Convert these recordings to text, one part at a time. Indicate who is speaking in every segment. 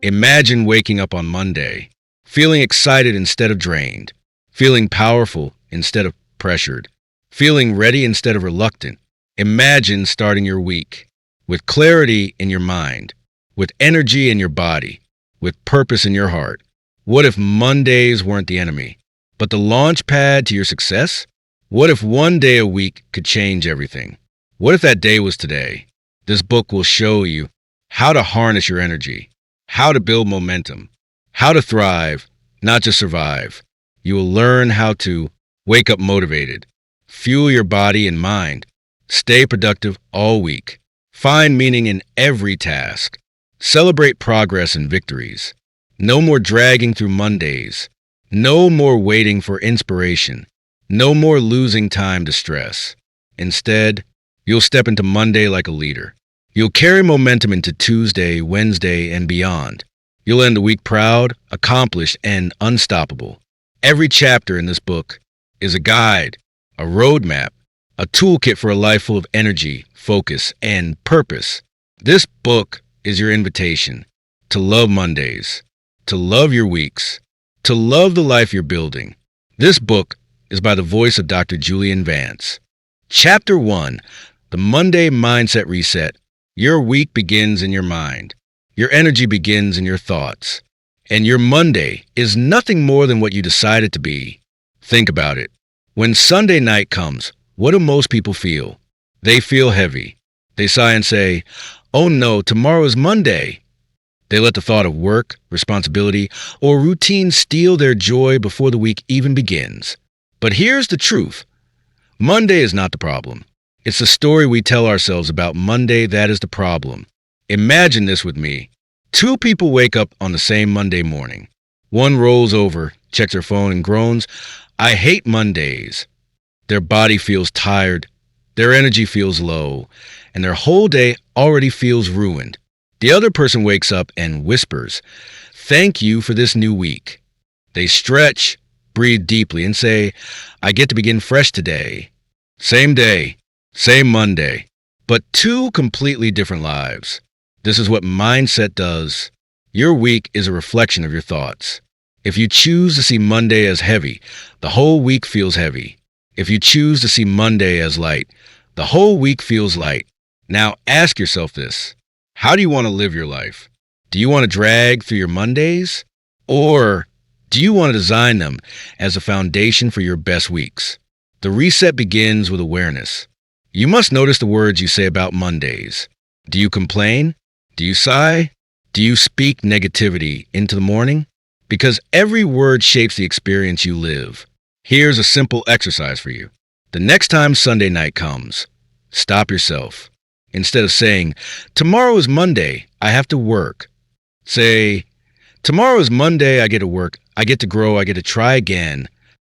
Speaker 1: Imagine waking up on Monday, feeling excited instead of drained, feeling powerful instead of pressured, feeling ready instead of reluctant. Imagine starting your week with clarity in your mind, with energy in your body, with purpose in your heart. What if Mondays weren't the enemy, but the launch pad to your success? What if one day a week could change everything? What if that day was today? This book will show you how to harness your energy, how to build momentum, how to thrive, not just survive. You will learn how to wake up motivated, fuel your body and mind, stay productive all week, find meaning in every task, celebrate progress and victories. No more dragging through Mondays. No more waiting for inspiration. No more losing time to stress. Instead, you'll step into Monday like a leader. You'll carry momentum into Tuesday, Wednesday, and beyond. You'll end the week proud, accomplished, and unstoppable. Every chapter in this book is a guide, a roadmap, a toolkit for a life full of energy, focus, and purpose. This book is your invitation to love Mondays, to love your weeks, to love the life you're building. This book is by the voice of Dr. Julian Vance. Chapter 1, The Monday Mindset Reset. Your week begins in your mind. Your energy begins in your thoughts. And your Monday is nothing more than what you decide it to be. Think about it. When Sunday night comes, what do most people feel? They feel heavy. They sigh and say, "Oh no, tomorrow is Monday." They let the thought of work, responsibility, or routine steal their joy before the week even begins. But here's the truth. Monday is not the problem. It's the story we tell ourselves about Monday that is the problem. Imagine this with me. Two people wake up on the same Monday morning. One rolls over, checks her phone, and groans, "I hate Mondays." Their body feels tired, their energy feels low, and their whole day already feels ruined. The other person wakes up and whispers, "Thank you for this new week." They stretch, breathe deeply, and say, "I get to begin fresh today." Same day, same Monday, but two completely different lives. This is what mindset does. Your week is a reflection of your thoughts. If you choose to see Monday as heavy, the whole week feels heavy. If you choose to see Monday as light, the whole week feels light. Now ask yourself this. How do you want to live your life? Do you want to drag through your Mondays? Or do you want to design them as a foundation for your best weeks? The reset begins with awareness. You must notice the words you say about Mondays. Do you complain? Do you sigh? Do you speak negativity into the morning? Because every word shapes the experience you live. Here's a simple exercise for you. The next time Sunday night comes, stop yourself. Instead of saying, "Tomorrow is Monday, I have to work," say, "Tomorrow is Monday, I get to work, I get to grow, I get to try again."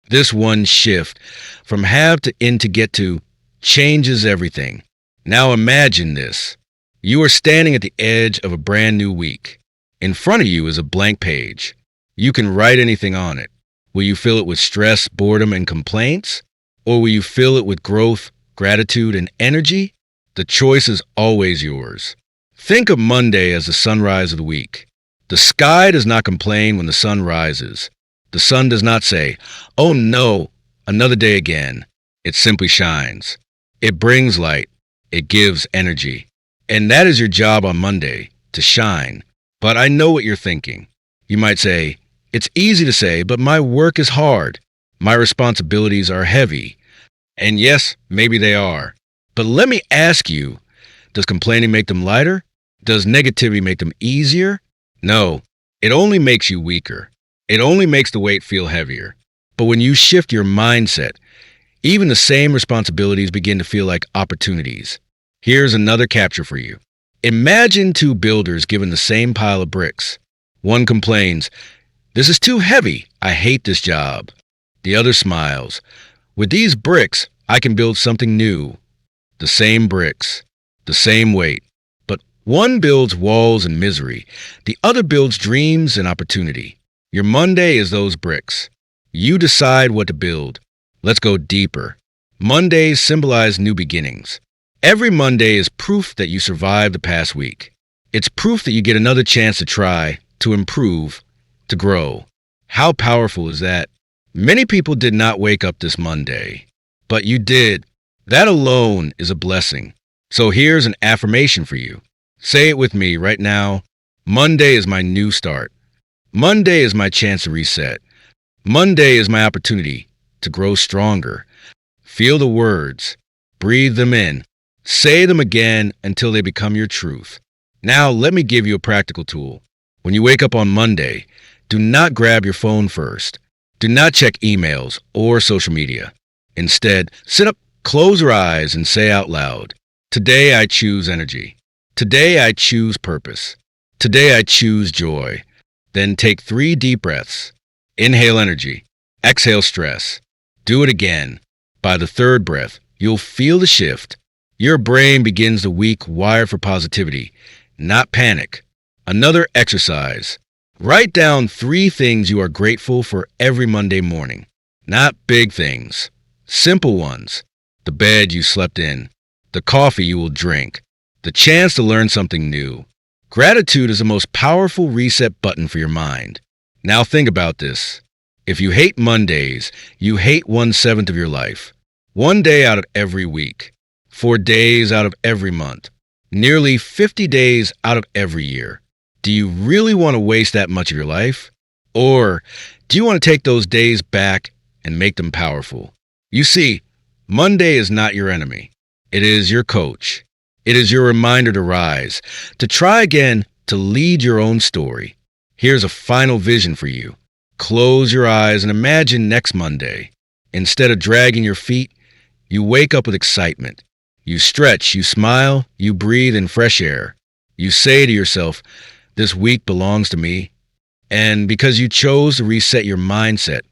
Speaker 1: This one shift from have to in to get to changes everything. Now imagine this. You are standing at the edge of a brand new week. In front of you is a blank page. You can write anything on it. Will you fill it with stress, boredom, and complaints? Or will you fill it with growth, gratitude, and energy? The choice is always yours. Think of Monday as the sunrise of the week. The sky does not complain when the sun rises. The sun does not say, "Oh no, another day again." It simply shines. It brings light. It gives energy. And that is your job on Monday, to shine. But I know what you're thinking. You might say, "It's easy to say, but my work is hard. My responsibilities are heavy." And yes, maybe they are. But let me ask you, does complaining make them lighter? Does negativity make them easier? No, it only makes you weaker. It only makes the weight feel heavier. But when you shift your mindset, even the same responsibilities begin to feel like opportunities. Here's another capture for you. Imagine two builders given the same pile of bricks. One complains, "This is too heavy. I hate this job." The other smiles, "With these bricks, I can build something new." The same bricks, the same weight. But one builds walls and misery. The other builds dreams and opportunity. Your Monday is those bricks. You decide what to build. Let's go deeper. Mondays symbolize new beginnings. Every Monday is proof that you survived the past week. It's proof that you get another chance to try, to improve, to grow. How powerful is that? Many people did not wake up this Monday, but you did. That alone is a blessing. So here's an affirmation for you. Say it with me right now. Monday is my new start. Monday is my chance to reset. Monday is my opportunity to grow stronger. Feel the words. Breathe them in. Say them again until they become your truth. Now, let me give you a practical tool. When you wake up on Monday, do not grab your phone first. Do not check emails or social media. Instead, sit up, close your eyes, and say out loud, "Today I choose energy. Today I choose purpose. Today I choose joy." Then take 3 deep breaths. Inhale energy. Exhale stress. Do it again. By the 3rd breath, you'll feel the shift. Your brain begins the week wired for positivity, not panic. Another exercise. Write down 3 things you are grateful for every Monday morning. Not big things. Simple ones. The bed you slept in. The coffee you will drink. The chance to learn something new. Gratitude is the most powerful reset button for your mind. Now think about this. If you hate Mondays, you hate 1/7 of your life. 1 day out of every week. 4 days out of every month. Nearly 50 days out of every year. Do you really want to waste that much of your life? Or do you want to take those days back and make them powerful? You see, Monday is not your enemy. It is your coach. It is your reminder to rise, to try again, to lead your own story. Here's a final vision for you. Close your eyes and imagine next Monday. Instead of dragging your feet, you wake up with excitement. You stretch, you smile, you breathe in fresh air. You say to yourself, "This week belongs to me." And because you chose to reset your mindset,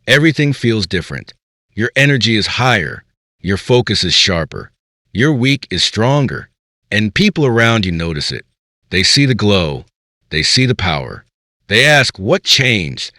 Speaker 1: everything feels different. Your energy is higher. Your focus is sharper. Your week is stronger. And people around you notice it. They see the glow. They see the power. They ask, "What changed?"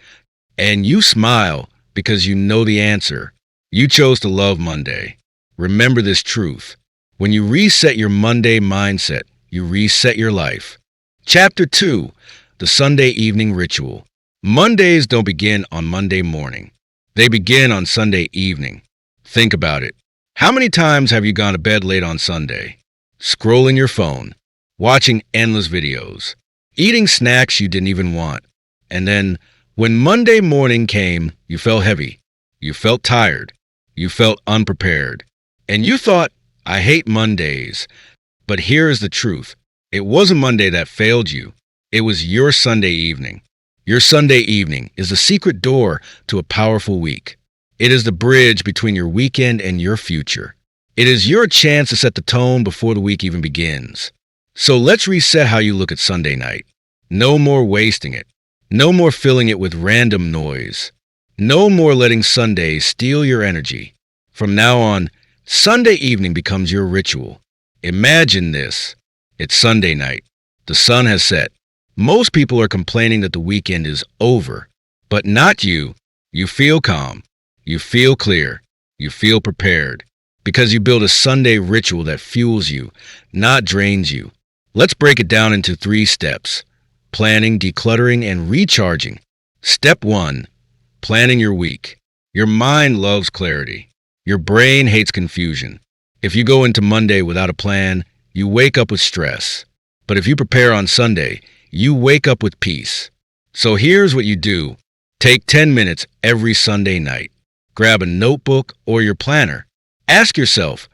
Speaker 1: And you smile because you know the answer. You chose to love Monday. Remember this truth. When you reset your Monday mindset, you reset your life. Chapter 2, The Sunday Evening Ritual. Mondays don't begin on Monday morning. They begin on Sunday evening. Think about it. How many times have you gone to bed late on Sunday? Scrolling your phone, watching endless videos, eating snacks you didn't even want. And then, when Monday morning came, you felt heavy. You felt tired. You felt unprepared. And you thought, "I hate Mondays." But here is the truth. It wasn't Monday that failed you. It was your Sunday evening. Your Sunday evening is the secret door to a powerful week. It is the bridge between your weekend and your future. It is your chance to set the tone before the week even begins. So let's reset how you look at Sunday night. No more wasting it. No more filling it with random noise. No more letting Sunday steal your energy. From now on, Sunday evening becomes your ritual. Imagine this. It's Sunday night. The sun has set. Most people are complaining that the weekend is over, but not you. You feel calm. You feel clear. You feel prepared because you build a Sunday ritual that fuels you, not drains you. Let's break it down into 3 steps: planning, decluttering, and recharging. Step 1, planning your week. Your mind loves clarity. Your brain hates confusion. If you go into Monday without a plan, you wake up with stress. But if you prepare on Sunday, you wake up with peace. So here's what you do. Take 10 minutes every Sunday night. Grab a notebook or your planner. Ask yourself,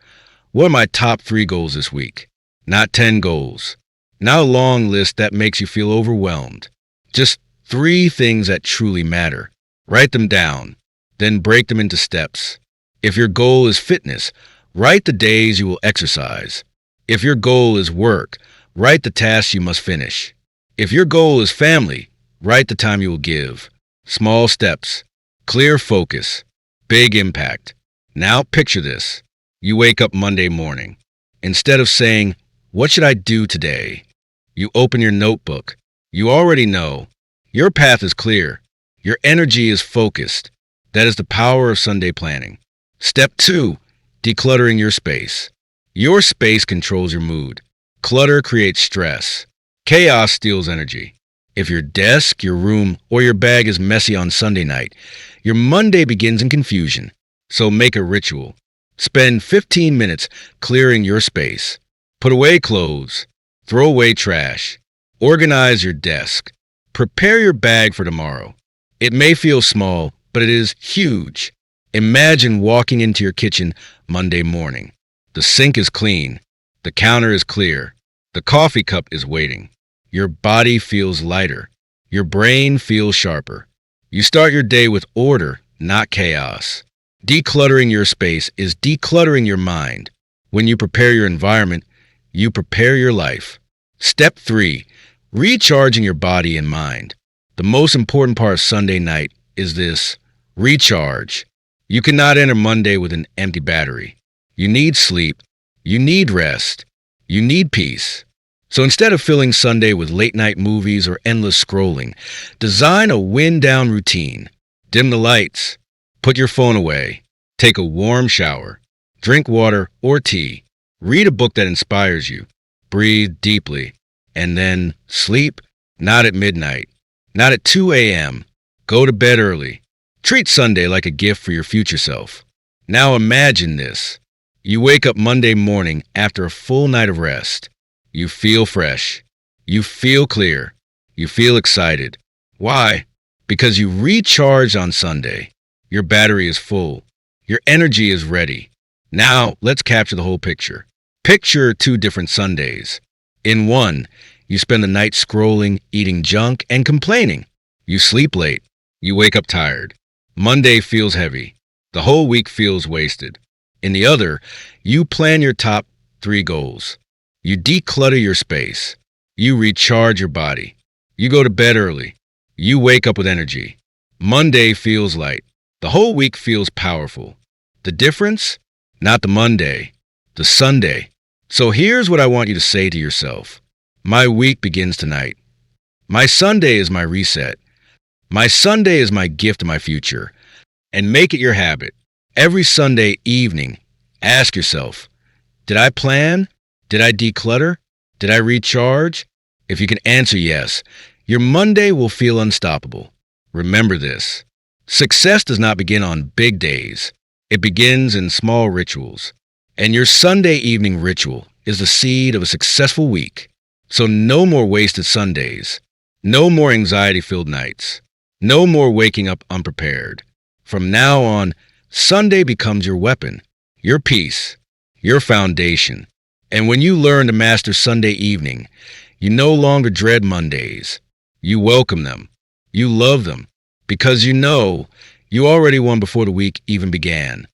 Speaker 1: what are my top 3 goals this week? Not 10 goals. Not a long list that makes you feel overwhelmed. Just 3 things that truly matter. Write them down. Then break them into steps. If your goal is fitness, write the days you will exercise. If your goal is work, write the tasks you must finish. If your goal is family, write the time you will give. Small steps, clear focus, big impact. Now picture this. You wake up Monday morning. Instead of saying, "What should I do today?" you open your notebook. You already know. Your path is clear. Your energy is focused. That is the power of Sunday planning. Step 2, decluttering your space. Your space controls your mood. Clutter creates stress. Chaos steals energy. If your desk, your room, or your bag is messy on Sunday night, your Monday begins in confusion. So make a ritual. Spend 15 minutes clearing your space. Put away clothes. Throw away trash. Organize your desk. Prepare your bag for tomorrow. It may feel small, but it is huge. Imagine walking into your kitchen Monday morning. The sink is clean. The counter is clear. The coffee cup is waiting. Your body feels lighter. Your brain feels sharper. You start your day with order, not chaos. Decluttering your space is decluttering your mind. When you prepare your environment, you prepare your life. Step 3. Recharging your body and mind. The most important part of Sunday night is this: recharge. You cannot enter Monday with an empty battery. You need sleep. You need rest. You need peace. So instead of filling Sunday with late-night movies or endless scrolling, design a wind-down routine. Dim the lights. Put your phone away. Take a warm shower. Drink water or tea. Read a book that inspires you. Breathe deeply. And then sleep. Not at midnight. Not at 2 a.m. Go to bed early. Treat Sunday like a gift for your future self. Now imagine this. You wake up Monday morning after a full night of rest. You feel fresh. You feel clear. You feel excited. Why? Because you recharged on Sunday. Your battery is full. Your energy is ready. Now, let's capture the whole picture. Picture 2 different Sundays. In one, you spend the night scrolling, eating junk, and complaining. You sleep late. You wake up tired. Monday feels heavy. The whole week feels wasted. In the other, you plan your top 3 goals. You declutter your space. You recharge your body. You go to bed early. You wake up with energy. Monday feels light. The whole week feels powerful. The difference? Not the Monday, the Sunday. So here's what I want you to say to yourself. My week begins tonight. My Sunday is my reset. My Sunday is my gift to my future. And make it your habit. Every Sunday evening, ask yourself, did I plan? Did I declutter? Did I recharge? If you can answer yes, your Monday will feel unstoppable. Remember this. Success does not begin on big days. It begins in small rituals. And your Sunday evening ritual is the seed of a successful week. So no more wasted Sundays. No more anxiety-filled nights. No more waking up unprepared. From now on, Sunday becomes your weapon, your peace, your foundation. And when you learn to master Sunday evening, you no longer dread Mondays. You welcome them. You love them. Because you know you already won before the week even began.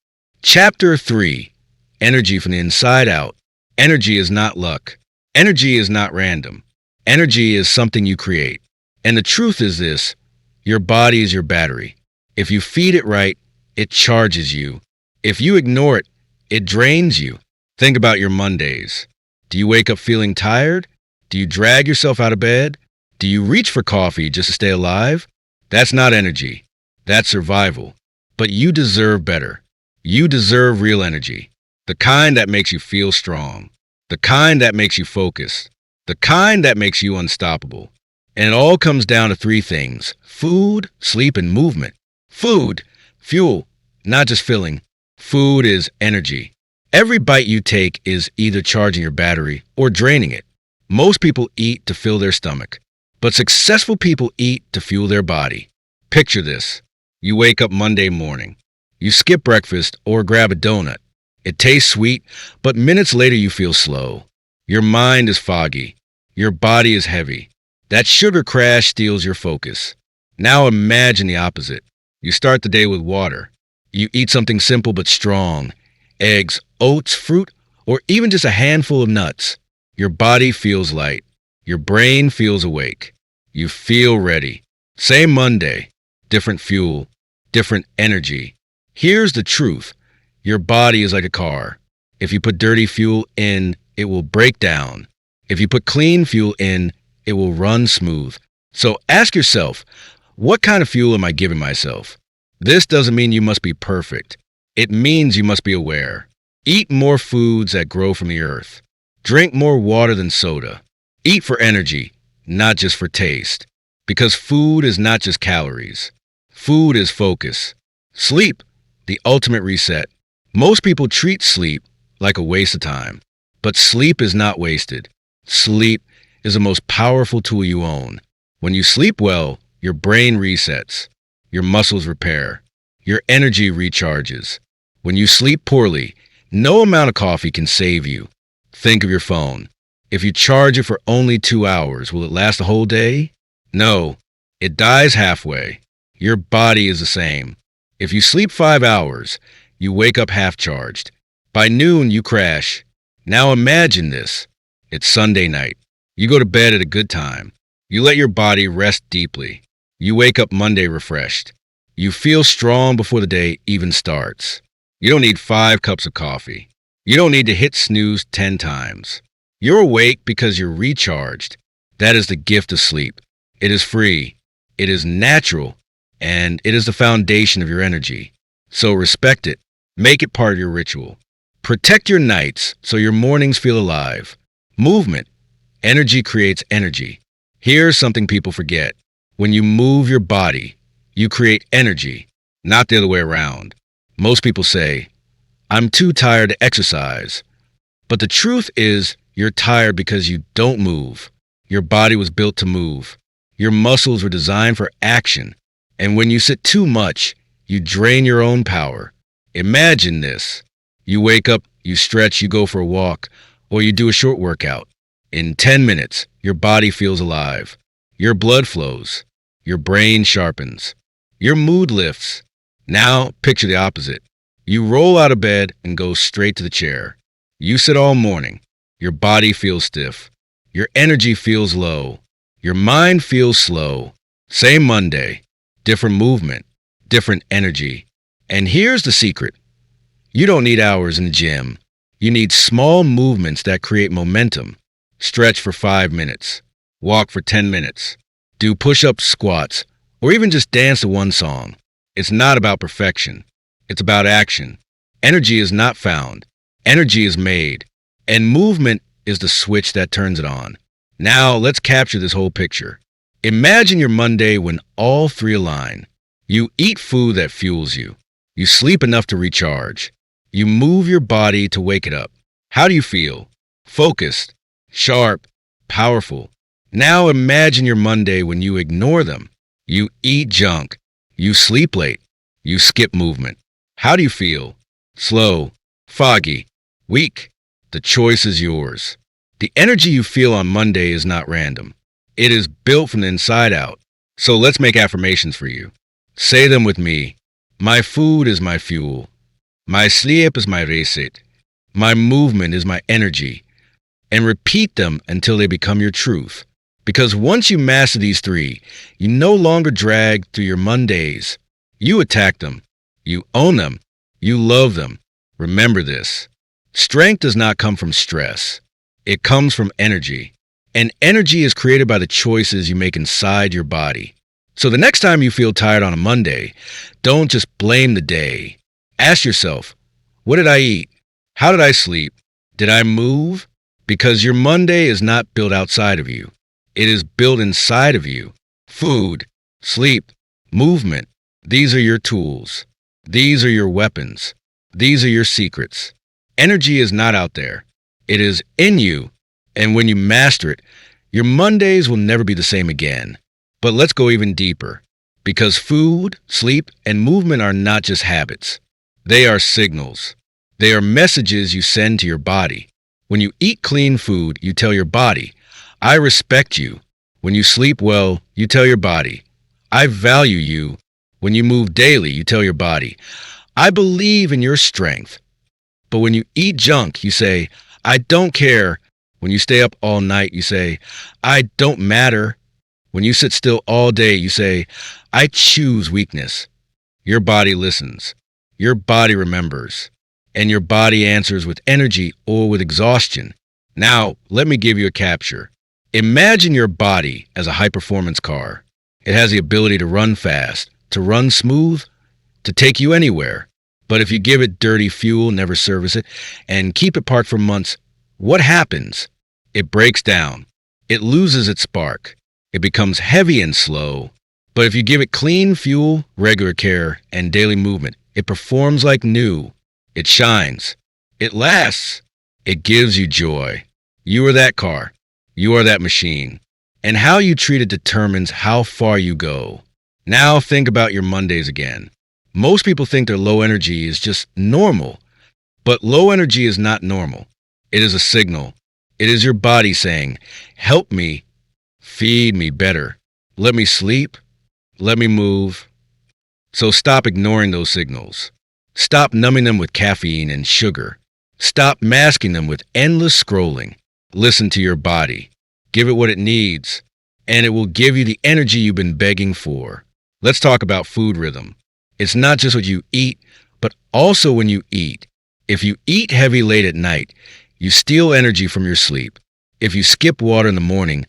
Speaker 1: Chapter 3. Energy from the inside out. Energy is not luck. Energy is not random. Energy is something you create. And the truth is this: your body is your battery. If you feed it right, it charges you. If you ignore it, it drains you. Think about your Mondays. Do you wake up feeling tired? Do you drag yourself out of bed? Do you reach for coffee just to stay alive? That's not energy. That's survival. But you deserve better. You deserve real energy. The kind that makes you feel strong. The kind that makes you focus. The kind that makes you unstoppable. And it all comes down to 3 things: food, sleep, and movement. Food, fuel, not just filling. Food is energy. Every bite you take is either charging your battery or draining it. Most people eat to fill their stomach, but successful people eat to fuel their body. Picture this. You wake up Monday morning. You skip breakfast or grab a donut. It tastes sweet, but minutes later you feel slow. Your mind is foggy. Your body is heavy. That sugar crash steals your focus. Now imagine the opposite. You start the day with water. You eat something simple but strong. Eggs, oats, fruit, or even just a handful of nuts. Your body feels light. Your brain feels awake. You feel ready. Same Monday, different fuel, different energy. Here's the truth. Your body is like a car. If you put dirty fuel in, it will break down. If you put clean fuel in, it will run smooth. So ask yourself, what kind of fuel am I giving myself? This doesn't mean you must be perfect. It means you must be aware. Eat more foods that grow from the earth. Drink more water than soda. Eat for energy, not just for taste. Because food is not just calories. Food is focus. Sleep, the ultimate reset. Most people treat sleep like a waste of time. But sleep is not wasted. Sleep is the most powerful tool you own. When you sleep well, your brain resets, your muscles repair, your energy recharges. When you sleep poorly, no amount of coffee can save you. Think of your phone. If you charge it for only 2 hours, will it last a whole day? No, it dies halfway. Your body is the same. If you sleep 5 hours, you wake up half charged. By noon, you crash. Now imagine this. It's Sunday night. You go to bed at a good time. You let your body rest deeply. You wake up Monday refreshed. You feel strong before the day even starts. You don't need 5 cups of coffee. You don't need to hit snooze 10 times. You're awake because you're recharged. That is the gift of sleep. It is free. It is natural. And it is the foundation of your energy. So respect it. Make it part of your ritual. Protect your nights so your mornings feel alive. Movement. Energy creates energy. Here's something people forget. When you move your body, you create energy, not the other way around. Most people say, I'm too tired to exercise. But the truth is, you're tired because you don't move. Your body was built to move. Your muscles were designed for action. And when you sit too much, you drain your own power. Imagine this. You wake up, you stretch, you go for a walk, or you do a short workout. In 10 minutes, your body feels alive. Your blood flows. Your brain sharpens. Your mood lifts. Now, picture the opposite. You roll out of bed and go straight to the chair. You sit all morning. Your body feels stiff. Your energy feels low. Your mind feels slow. Same Monday. Different movement. Different energy. And here's the secret. You don't need hours in the gym. You need small movements that create momentum. Stretch for 5 minutes. Walk for 10 minutes. Do push-ups, squats, or even just dance to one song. It's not about perfection. It's about action. Energy is not found. Energy is made. And movement is the switch that turns it on. Now, let's capture this whole picture. Imagine your Monday when all 3 align. You eat food that fuels you. You sleep enough to recharge. You move your body to wake it up. How do you feel? Focused, sharp, powerful. Now imagine your Monday when you ignore them. You eat junk. You sleep late. You skip movement. How do you feel? Slow, foggy, weak. The choice is yours. The energy you feel on Monday is not random. It is built from the inside out. So let's make affirmations for you. Say them with me. My food is my fuel. My sleep is my reset. My movement is my energy. And repeat them until they become your truth. Because once you master these 3, you no longer drag through your Mondays. You attack them. You own them. You love them. Remember this. Strength does not come from stress. It comes from energy. And energy is created by the choices you make inside your body. So the next time you feel tired on a Monday, don't just blame the day. Ask yourself, what did I eat? How did I sleep? Did I move? Because your Monday is not built outside of you. It is built inside of you. Food, sleep, movement. These are your tools. These are your weapons. These are your secrets. Energy is not out there. It is in you. And when you master it, your Mondays will never be the same again. But let's go even deeper. Because food, sleep, and movement are not just habits. They are signals. They are messages you send to your body. When you eat clean food, you tell your body, I respect you. When you sleep well, you tell your body, I value you. When you move daily, you tell your body, I believe in your strength. But when you eat junk, you say, I don't care. When you stay up all night, you say, I don't matter. When you sit still all day, you say, I choose weakness. Your body listens. Your body remembers. And your body answers with energy or with exhaustion. Now, let me give you a capture. Imagine your body as a high-performance car. It has the ability to run fast, to run smooth, to take you anywhere. But if you give it dirty fuel, never service it, and keep it parked for months, what happens? It breaks down. It loses its spark. It becomes heavy and slow. But if you give it clean fuel, regular care, and daily movement, it performs like new. It shines. It lasts. It gives you joy. You are that car. You are that machine. And how you treat it determines how far you go. Now think about your Mondays again. Most people think their low energy is just normal. But low energy is not normal. It is a signal. It is your body saying, help me, feed me better. Let me sleep. Let me move. So stop ignoring those signals. Stop numbing them with caffeine and sugar. Stop masking them with endless scrolling. Listen to your body. Give it what it needs, and it will give you the energy you've been begging for. Let's talk about food rhythm. It's not just what you eat, but also when you eat. If you eat heavy late at night, you steal energy from your sleep. If you skip water in the morning,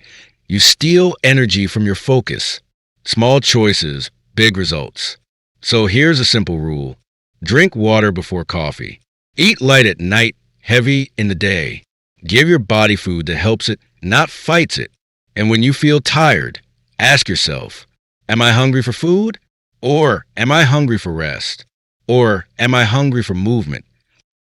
Speaker 1: you steal energy from your focus. Small choices, big results. So here's a simple rule. Drink water before coffee. Eat light at night, heavy in the day. Give your body food that helps it, not fights it. And when you feel tired, ask yourself, am I hungry for food? Or am I hungry for rest? Or am I hungry for movement?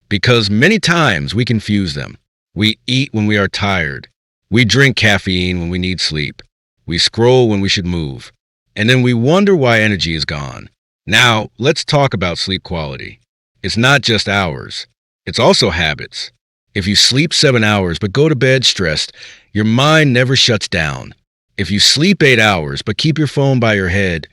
Speaker 1: Because many times we confuse them. We eat when we are tired. We drink caffeine when we need sleep. We scroll when we should move. And then we wonder why energy is gone. Now, let's talk about sleep quality. It's not just hours. It's also habits. If you sleep 7 hours but go to bed stressed, your mind never shuts down. If you sleep 8 hours but keep your phone by your head,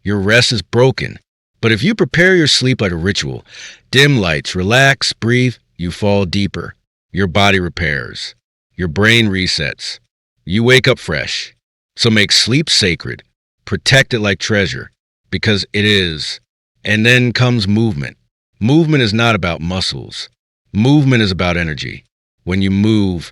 Speaker 1: your rest is broken. But if you prepare your sleep like a ritual, dim lights, relax, breathe, you fall deeper. Your body repairs. Your brain resets. You wake up fresh. So make sleep sacred. Protect it like treasure, because it is. And then comes movement. Movement is not about muscles. Movement is about energy. When you move,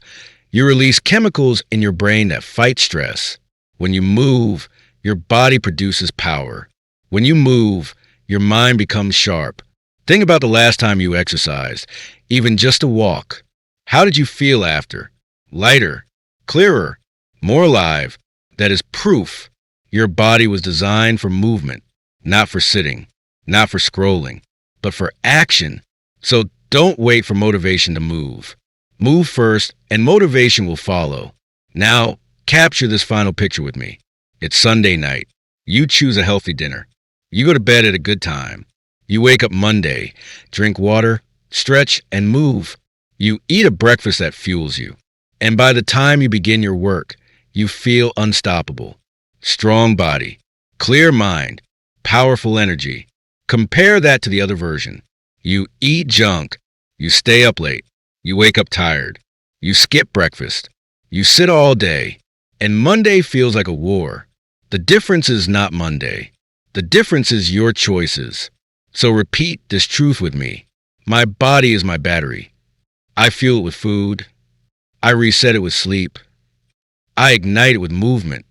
Speaker 1: you release chemicals in your brain that fight stress. When you move, your body produces power. When you move, your mind becomes sharp. Think about the last time you exercised, even just a walk. How did you feel after? Lighter, clearer, more alive. That is proof your body was designed for movement, not for sitting, not for scrolling, but for action. So don't wait for motivation to move. Move first, and motivation will follow. Now, capture this final picture with me. It's Sunday night. You choose a healthy dinner. You go to bed at a good time. You wake up Monday, drink water, stretch, and move. You eat a breakfast that fuels you. And by the time you begin your work, you feel unstoppable. Strong body, clear mind, powerful energy. Compare that to the other version. You eat junk. You stay up late. You wake up tired. You skip breakfast. You sit all day. And Monday feels like a war. The difference is not Monday. The difference is your choices. So repeat this truth with me. My body is my battery. I fuel it with food. I reset it with sleep. I ignite it with movement.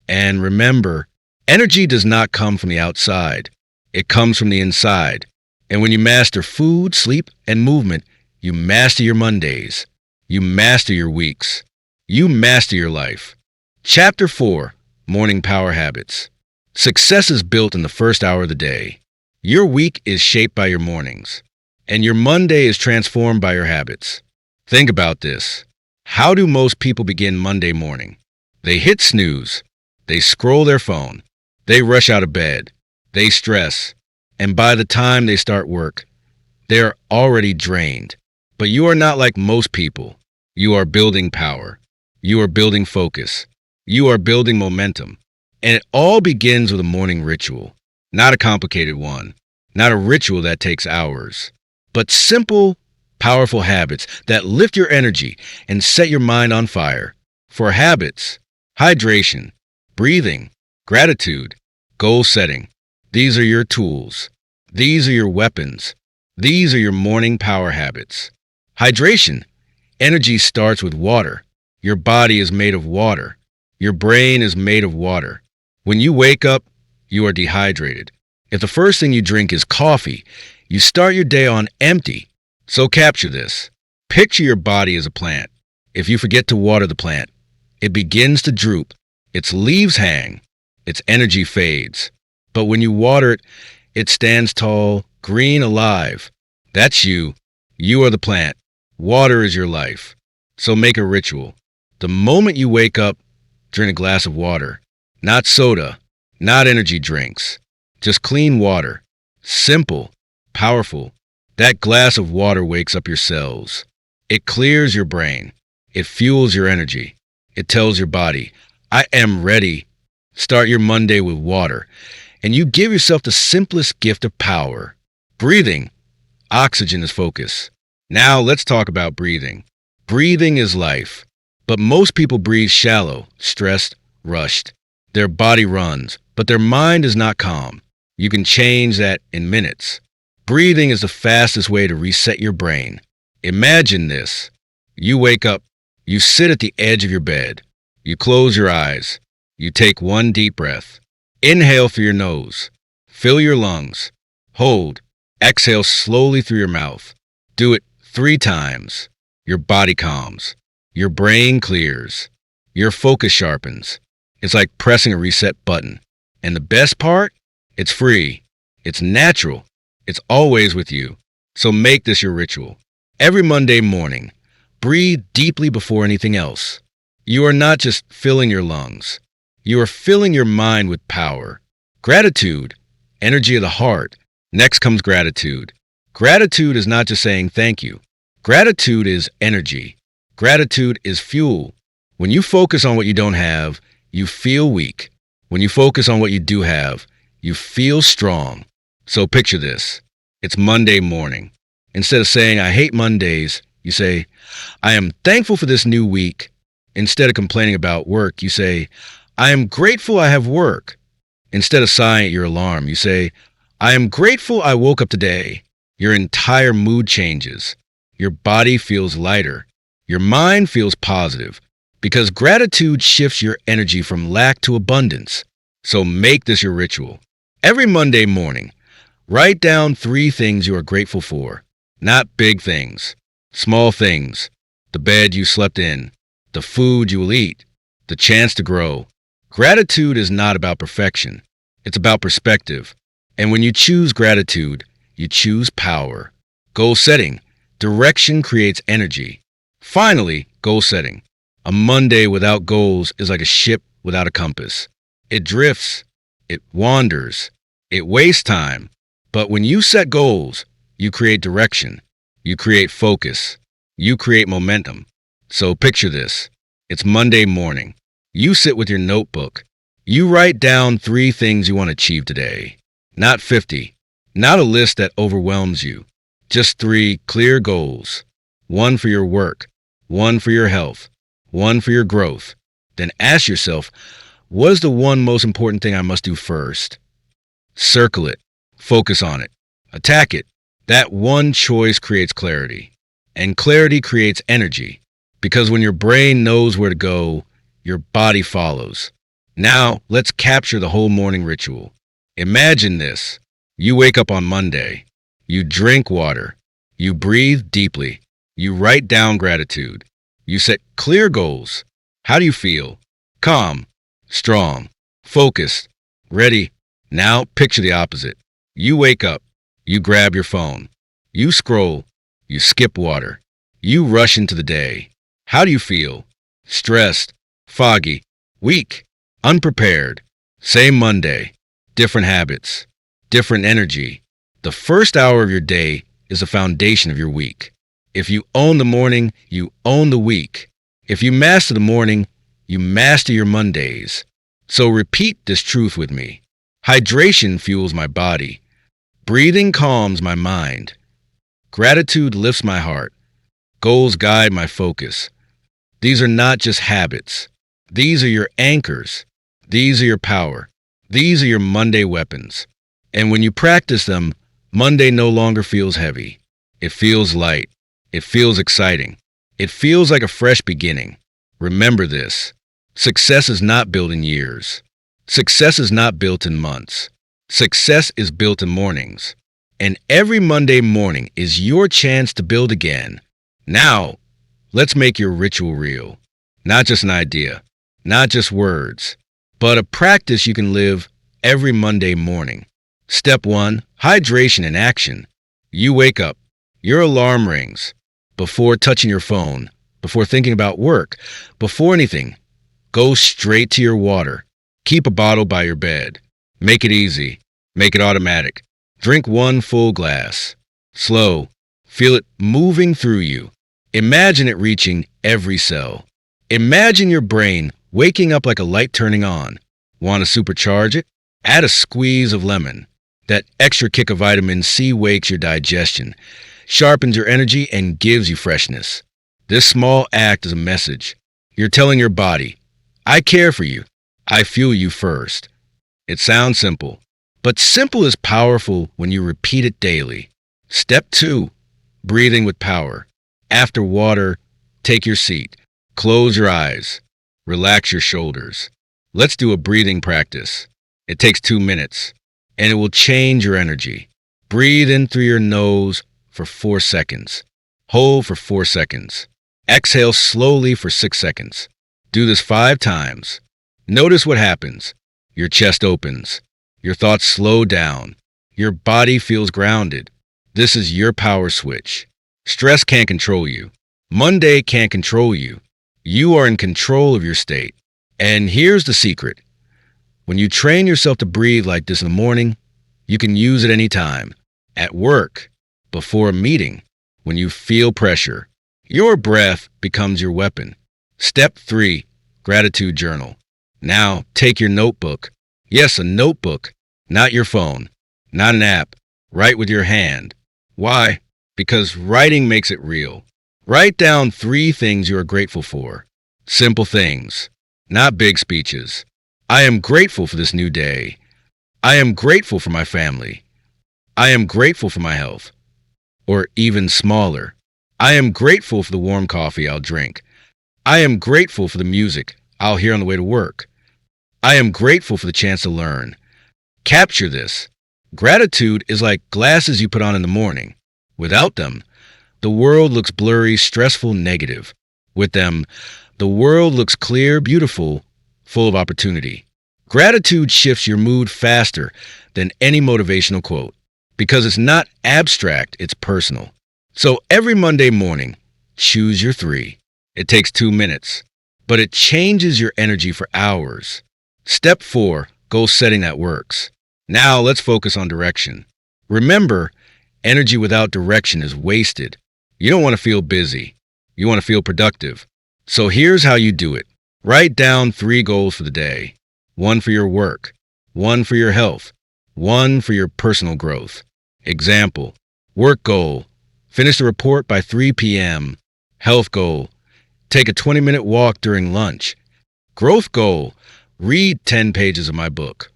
Speaker 1: And remember, energy does not come from the outside. It comes from the inside. And when you master food, sleep, and movement, you master your Mondays. You master your weeks. You master your life. Chapter 4, Morning Power Habits. Success is built in the first hour of the day. Your week is shaped by your mornings. And your Monday is transformed by your habits. Think about this. How do most people begin Monday morning? They hit snooze. They scroll their phone. They rush out of bed. They stress. And by the time they start work, they are already drained. But you are not like most people. You are building power. You are building focus. You are building momentum. And it all begins with a morning ritual. Not a complicated one. Not a ritual that takes hours. But simple, powerful habits that lift your energy and set your mind on fire. For habits, hydration, breathing, gratitude, goal setting. These are your tools. These are your weapons. These are your morning power habits. Hydration. Energy starts with water. Your body is made of water. Your brain is made of water. When you wake up, you are dehydrated. If the first thing you drink is coffee, you start your day on empty. So capture this. Picture your body as a plant. If you forget to water the plant, it begins to droop. Its leaves hang, its energy fades. But when you water it, it stands tall, green, alive. That's you. You are the plant. Water is your life. So make a ritual. The moment you wake up, drink a glass of water. Not soda, not energy drinks. Just clean water. Simple, powerful. That glass of water wakes up your cells. It clears your brain. It fuels your energy. It tells your body, I am ready. Start your Monday with water, and you give yourself the simplest gift of power. Breathing. Oxygen is focus. Now let's talk about breathing. Breathing is life, but most people breathe shallow, stressed, rushed. Their body runs, but their mind is not calm. You can change that in minutes. Breathing is the fastest way to reset your brain. Imagine this. You wake up, you sit at the edge of your bed, you close your eyes, you take one deep breath. Inhale through your nose, fill your lungs, hold, exhale slowly through your mouth. Do it 3 times. Your body calms, your brain clears, your focus sharpens. It's like pressing a reset button. And the best part? It's free. It's natural. It's always with you. So make this your ritual. Every Monday morning, breathe deeply before anything else. You are not just filling your lungs. You are filling your mind with power. Gratitude, energy of the heart. Next comes gratitude. Gratitude is not just saying thank you. Gratitude is energy. Gratitude is fuel. When you focus on what you don't have, you feel weak. When you focus on what you do have, you feel strong. So picture this. It's Monday morning. Instead of saying, I hate Mondays, you say, I am thankful for this new week. Instead of complaining about work, you say, I am grateful I have work. Instead of sighing at your alarm, you say, I am grateful I woke up today. Your entire mood changes. Your body feels lighter. Your mind feels positive. Because gratitude shifts your energy from lack to abundance. So make this your ritual. Every Monday morning, write down 3 things you are grateful for. Not big things. Small things. The bed you slept in. The food you will eat. The chance to grow. Gratitude is not about perfection. It's about perspective. And when you choose gratitude, you choose power. Goal setting. Direction creates energy. Finally, goal setting. A Monday without goals is like a ship without a compass. It drifts. It wanders. It wastes time. But when you set goals, you create direction. You create focus. You create momentum. So picture this. It's Monday morning. You sit with your notebook. You write down 3 things you want to achieve today. Not 50. Not a list that overwhelms you. Just 3 clear goals. 1 for your work. 1 for your health. 1 for your growth. Then ask yourself, what is the one most important thing I must do first? Circle it. Focus on it. Attack it. That one choice creates clarity. And clarity creates energy. Because when your brain knows where to go, your body follows. Now, let's capture the whole morning ritual. Imagine this. You wake up on Monday. You drink water. You breathe deeply. You write down gratitude. You set clear goals. How do you feel? Calm, strong, focused, ready. Now picture the opposite. You wake up. You grab your phone. You scroll. You skip water. You rush into the day. How do you feel? Stressed, foggy, weak, unprepared. Same Monday. Different habits. Different energy. The first hour of your day is the foundation of your week. If you own the morning, you own the week. If you master the morning, you master your Mondays. So repeat this truth with me. Hydration fuels my body. Breathing calms my mind. Gratitude lifts my heart. Goals guide my focus. These are not just habits. These are your anchors. These are your power. These are your Monday weapons. And when you practice them, Monday no longer feels heavy. It feels light. It feels exciting. It feels like a fresh beginning. Remember this. Success is not built in years. Success is not built in months. Success is built in mornings. And every Monday morning is your chance to build again. Now, let's make your ritual real. Not just an idea. Not just words. but a practice you can live every Monday morning. Step 1, hydration in action. You wake up. Your alarm rings. Before touching your phone, before thinking about work, before anything, go straight to your water. Keep a bottle by your bed. Make it easy. Make it automatic. Drink 1 full glass. Slow. Feel it moving through you. Imagine it reaching every cell. Imagine your brain waking up like a light turning on. Want to supercharge it? Add a squeeze of lemon. That extra kick of vitamin C wakes your digestion, sharpens your energy, and gives you freshness. This small act is a message. You're telling your body, I care for you. I fuel you first. It sounds simple, but simple is powerful when you repeat it daily. Step 2, breathing with power. After water, take your seat. Close your eyes. Relax your shoulders. Let's do a breathing practice. It takes 2 minutes, and it will change your energy. Breathe in through your nose for 4 seconds. Hold for 4 seconds. Exhale slowly for 6 seconds. Do this 5 times. Notice what happens. Your chest opens. Your thoughts slow down. Your body feels grounded. This is your power switch. Stress can't control you. Monday can't control you. You are in control of your state. And here's the secret. When you train yourself to breathe like this in the morning, you can use it anytime. At work, before a meeting, when you feel pressure. Your breath becomes your weapon. Step 3, gratitude journal. Now take your notebook. Yes, a notebook, not your phone, not an app. Write with your hand. Why? Because writing makes it real. Write down 3 things you are grateful for. Simple things, not big speeches. I am grateful for this new day. I am grateful for my family. I am grateful for my health. Or even smaller. I am grateful for the warm coffee I'll drink. I am grateful for the music I'll hear on the way to work. I am grateful for the chance to learn. Capture this. Gratitude is like glasses you put on in the morning. Without them, the world looks blurry, stressful, negative. With them, the world looks clear, beautiful, full of opportunity. Gratitude shifts your mood faster than any motivational quote because it's not abstract, it's personal. So every Monday morning, choose your 3. It takes 2 minutes, but it changes your energy for hours. Step 4, goal setting that works. Now let's focus on direction. Remember, energy without direction is wasted. You don't want to feel busy. You want to feel productive. So here's how you do it. Write down 3 goals for the day. 1 for your work, 1 for your health, 1 for your personal growth. Example, work goal, finish the report by 3 p.m. Health goal, take a 20-minute walk during lunch. Growth goal, read 10 pages of my book.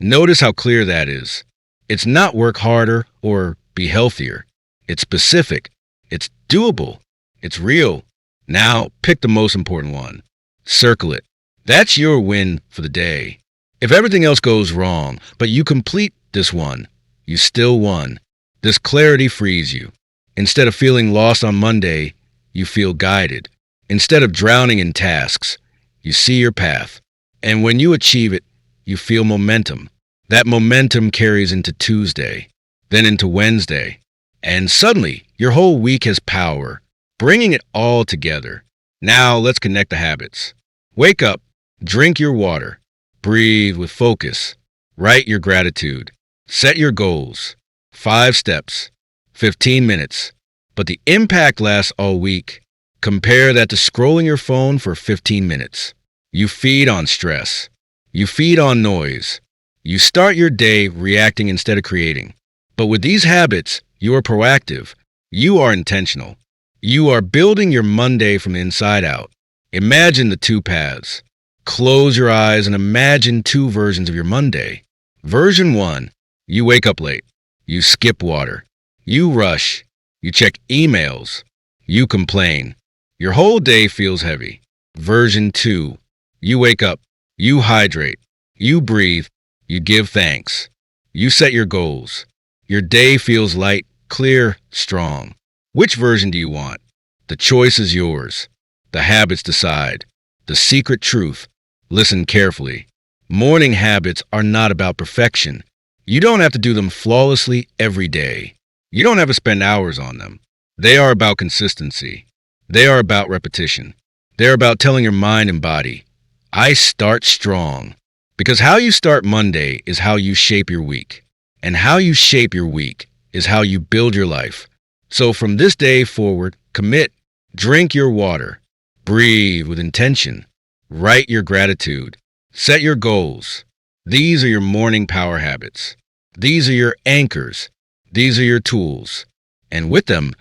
Speaker 1: Notice how clear that is. It's not work harder or be healthier. It's specific. It's doable. It's real. Now pick the most important one. Circle it. That's your win for the day. If everything else goes wrong, but you complete this one, you still won. This clarity frees you. Instead of feeling lost on Monday, you feel guided. Instead of drowning in tasks, you see your path. And when you achieve it, you feel momentum. That momentum carries into Tuesday, then into Wednesday. And suddenly, your whole week has power, bringing it all together. Now let's connect the habits. Wake up, drink your water, breathe with focus, write your gratitude, set your goals. 5 steps, 15 minutes, but the impact lasts all week. Compare that to scrolling your phone for 15 minutes. You feed on stress. You feed on noise. You start your day reacting instead of creating. But with these habits, you are proactive. You are intentional. You are building your Monday from the inside out. Imagine the 2 paths. Close your eyes and imagine 2 versions of your Monday. Version 1, you wake up late. You skip water. You rush. You check emails. You complain. Your whole day feels heavy. Version 2, you wake up. You hydrate. You breathe. You give thanks. You set your goals. Your day feels light, clear, strong. Which version do you want? The choice is yours. The habits decide. The secret truth. Listen carefully. Morning habits are not about perfection. You don't have to do them flawlessly every day. You don't have to spend hours on them. They are about consistency. They are about repetition. They're about telling your mind and body, I start strong. Because how you start Monday is how you shape your week. And how you shape your week is how you build your life. So from this day forward, commit, drink your water, breathe with intention, write your gratitude, set your goals. These are your morning power habits. These are your anchors. These are your tools. And with them,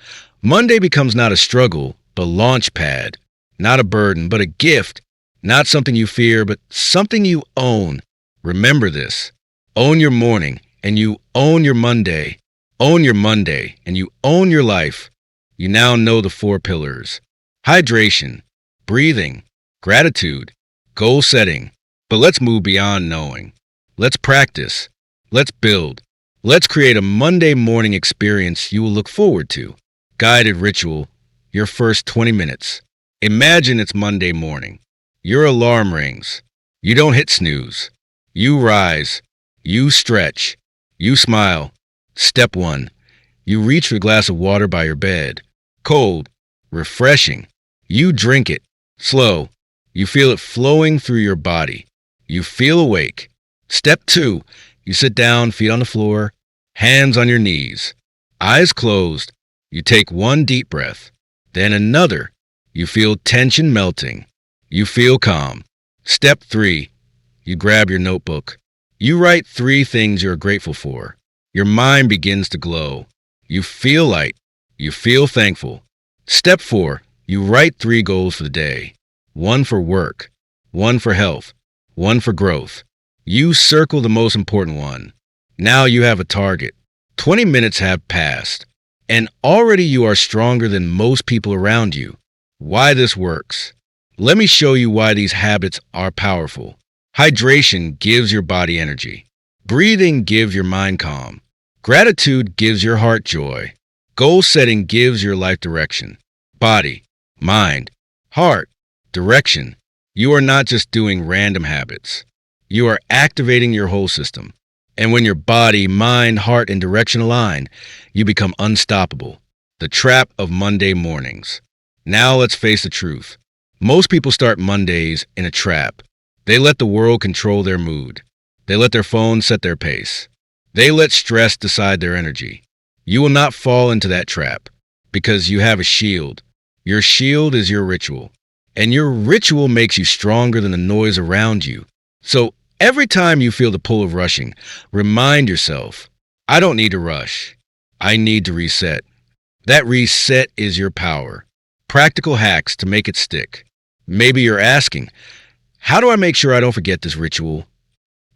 Speaker 1: Monday becomes not a struggle, but launch pad, not a burden, but a gift, not something you fear, but something you own. Remember this. Own your morning, and you own your Monday. Own your Monday, and you own your life. You now know the 4 pillars. Hydration, breathing, gratitude, goal setting. But let's move beyond knowing. Let's practice. Let's build. Let's create a Monday morning experience you will look forward to. Guided ritual, your first 20 minutes. Imagine it's Monday morning. Your alarm rings. You don't hit snooze. You rise. You stretch. You smile. Step 1. You reach for a glass of water by your bed. Cold. Refreshing. You drink it. Slow. You feel it flowing through your body. You feel awake. Step 2. You sit down, feet on the floor, hands on your knees. Eyes closed. You take 1 deep breath. Then another. You feel tension melting. You feel calm. Step 3. You grab your notebook. You write 3 things you're grateful for. Your mind begins to glow. You feel light. You feel thankful. Step 4. You write 3 goals for the day. 1 for work, 1 for health, 1 for growth. You circle the most important one. Now you have a target. 20 minutes have passed, and already you are stronger than most people around you. Why this works? Let me show you why these habits are powerful. Hydration gives your body energy. Breathing gives your mind calm. Gratitude gives your heart joy. Goal setting gives your life direction. Body, mind, heart, direction. You are not just doing random habits. You are activating your whole system. And when your body, mind, heart, and direction align, you become unstoppable. The trap of Monday mornings. Now let's face the truth. Most people start Mondays in a trap. They let the world control their mood. They let their phone set their pace. They let stress decide their energy. You will not fall into that trap because you have a shield. Your shield is your ritual. And your ritual makes you stronger than the noise around you. So every time you feel the pull of rushing, remind yourself, I don't need to rush. I need to reset. That reset is your power. Practical hacks to make it stick. Maybe you're asking, how do I make sure I don't forget this ritual?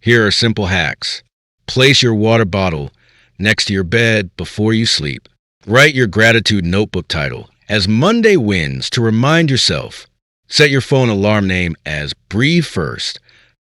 Speaker 1: Here are simple hacks. Place your water bottle next to your bed before you sleep. Write your gratitude notebook title as Monday wins to remind yourself. Set your phone alarm name as Breathe First.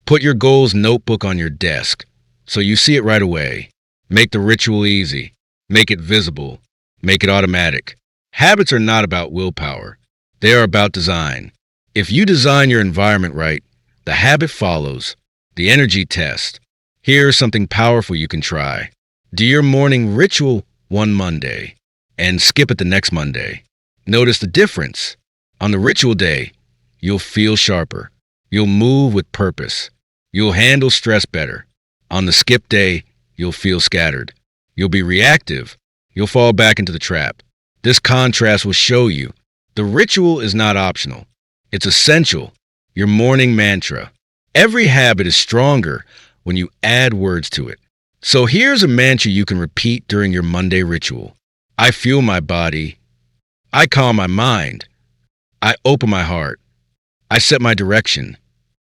Speaker 1: Put your goals notebook on your desk so you see it right away. Make the ritual easy. Make it visible. Make it automatic. Habits are not about willpower. They are about design. If you design your environment right, the habit follows. The energy test. Here's something powerful you can try. Do your morning ritual one Monday and skip it the next Monday. Notice the difference. On the ritual day, you'll feel sharper. You'll move with purpose. You'll handle stress better. On the skip day, you'll feel scattered. You'll be reactive. You'll fall back into the trap. This contrast will show you the ritual is not optional. It's essential. Your morning mantra. Every habit is stronger when you add words to it. So here's a mantra you can repeat during your Monday ritual. I fuel my body. I calm my mind. I open my heart. I set my direction.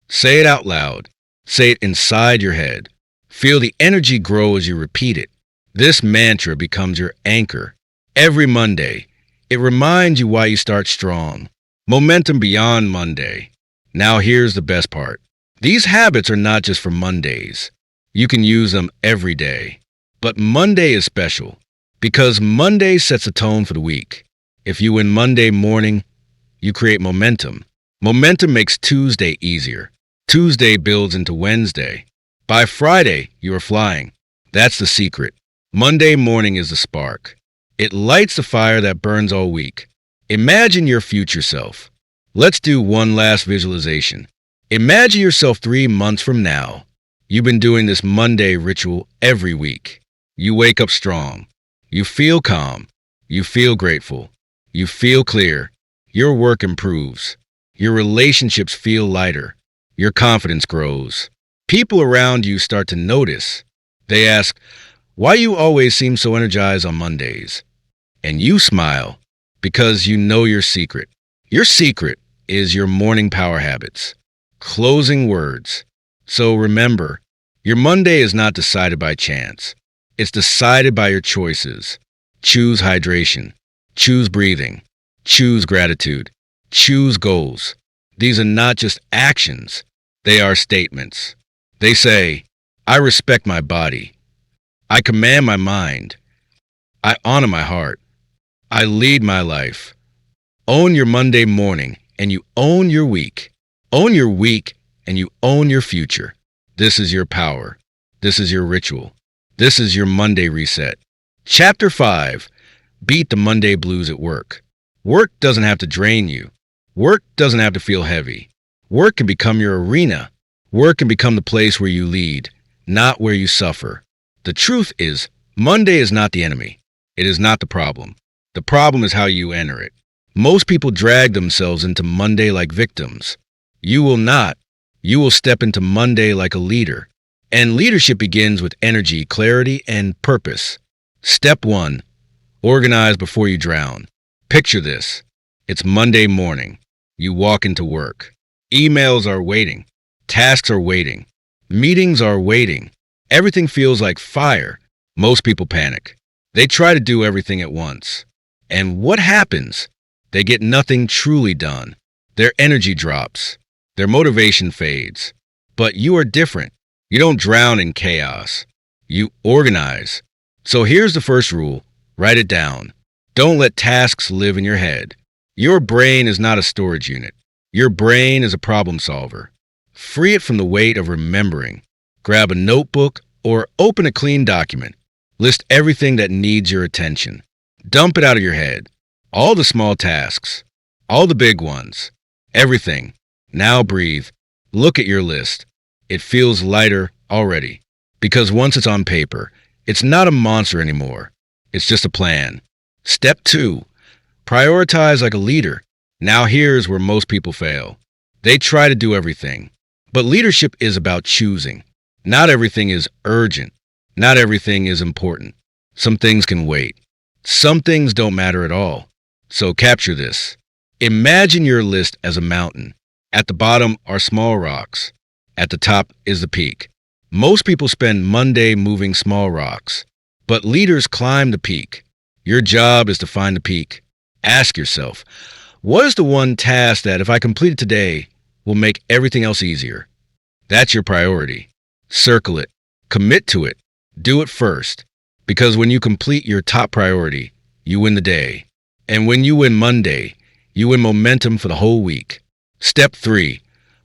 Speaker 1: Say it out loud. Say it inside your head. Feel the energy grow as you repeat it. This mantra becomes your anchor. Every Monday, it reminds you why you start strong. Momentum beyond Monday. Now here's the best part. These habits are not just for Mondays. You can use them every day. But Monday is special because Monday sets a tone for the week. If you win Monday morning, you create momentum. Momentum makes Tuesday easier. Tuesday builds into Wednesday. By Friday, you are flying. That's the secret. Monday morning is the spark. It lights the fire that burns all week. Imagine your future self. Let's do one last visualization. Imagine yourself 3 months from now. You've been doing this Monday ritual every week. You wake up strong. You feel calm. You feel grateful. You feel clear. Your work improves. Your relationships feel lighter. Your confidence grows. People around you start to notice. They ask, "Why you always seem so energized on Mondays?" And you smile because you know your secret. Your secret is your morning power habits. Closing words. So remember, your Monday is not decided by chance. It's decided by your choices. Choose hydration. Choose breathing. Choose gratitude. Choose goals. These are not just actions. They are statements. They say, I respect my body. I command my mind. I honor my heart. I lead my life. Own your Monday morning and you own your week. Own your week and you own your future. This is your power. This is your ritual. This is your Monday reset. Chapter 5. Beat the Monday blues at work. Work doesn't have to drain you. Work doesn't have to feel heavy. Work can become your arena. Work can become the place where you lead, not where you suffer. The truth is, Monday is not the enemy. It is not the problem. The problem is how you enter it. Most people drag themselves into Monday like victims. You will not. You will step into Monday like a leader. And leadership begins with energy, clarity, and purpose. Step 1. Organize before you drown. Picture this. It's Monday morning. You walk into work. Emails are waiting. Tasks are waiting. Meetings are waiting. Everything feels like fire. Most people panic. They try to do everything at once. And what happens? They get nothing truly done. Their energy drops. Their motivation fades. But you are different. You don't drown in chaos. You organize. So here's the first rule. Write it down. Don't let tasks live in your head. Your brain is not a storage unit. Your brain is a problem solver. Free it from the weight of remembering. Grab a notebook or open a clean document. List everything that needs your attention. Dump it out of your head. All the small tasks. All the big ones. Everything. Now breathe. Look at your list. It feels lighter already. Because once it's on paper, it's not a monster anymore. It's just a plan. Step 2. Prioritize like a leader. Now here's where most people fail. They try to do everything. But leadership is about choosing. Not everything is urgent. Not everything is important. Some things can wait. Some things don't matter at all. So capture this. Imagine your list as a mountain. At the bottom are small rocks. At the top is the peak. Most people spend Monday moving small rocks. But leaders climb the peak. Your job is to find the peak. Ask yourself, what is the one task that if I complete it today will make everything else easier? That's your priority. Circle it. Commit to it. Do it first. Because when you complete your top priority, you win the day. And when you win Monday, you win momentum for the whole week. Step 3.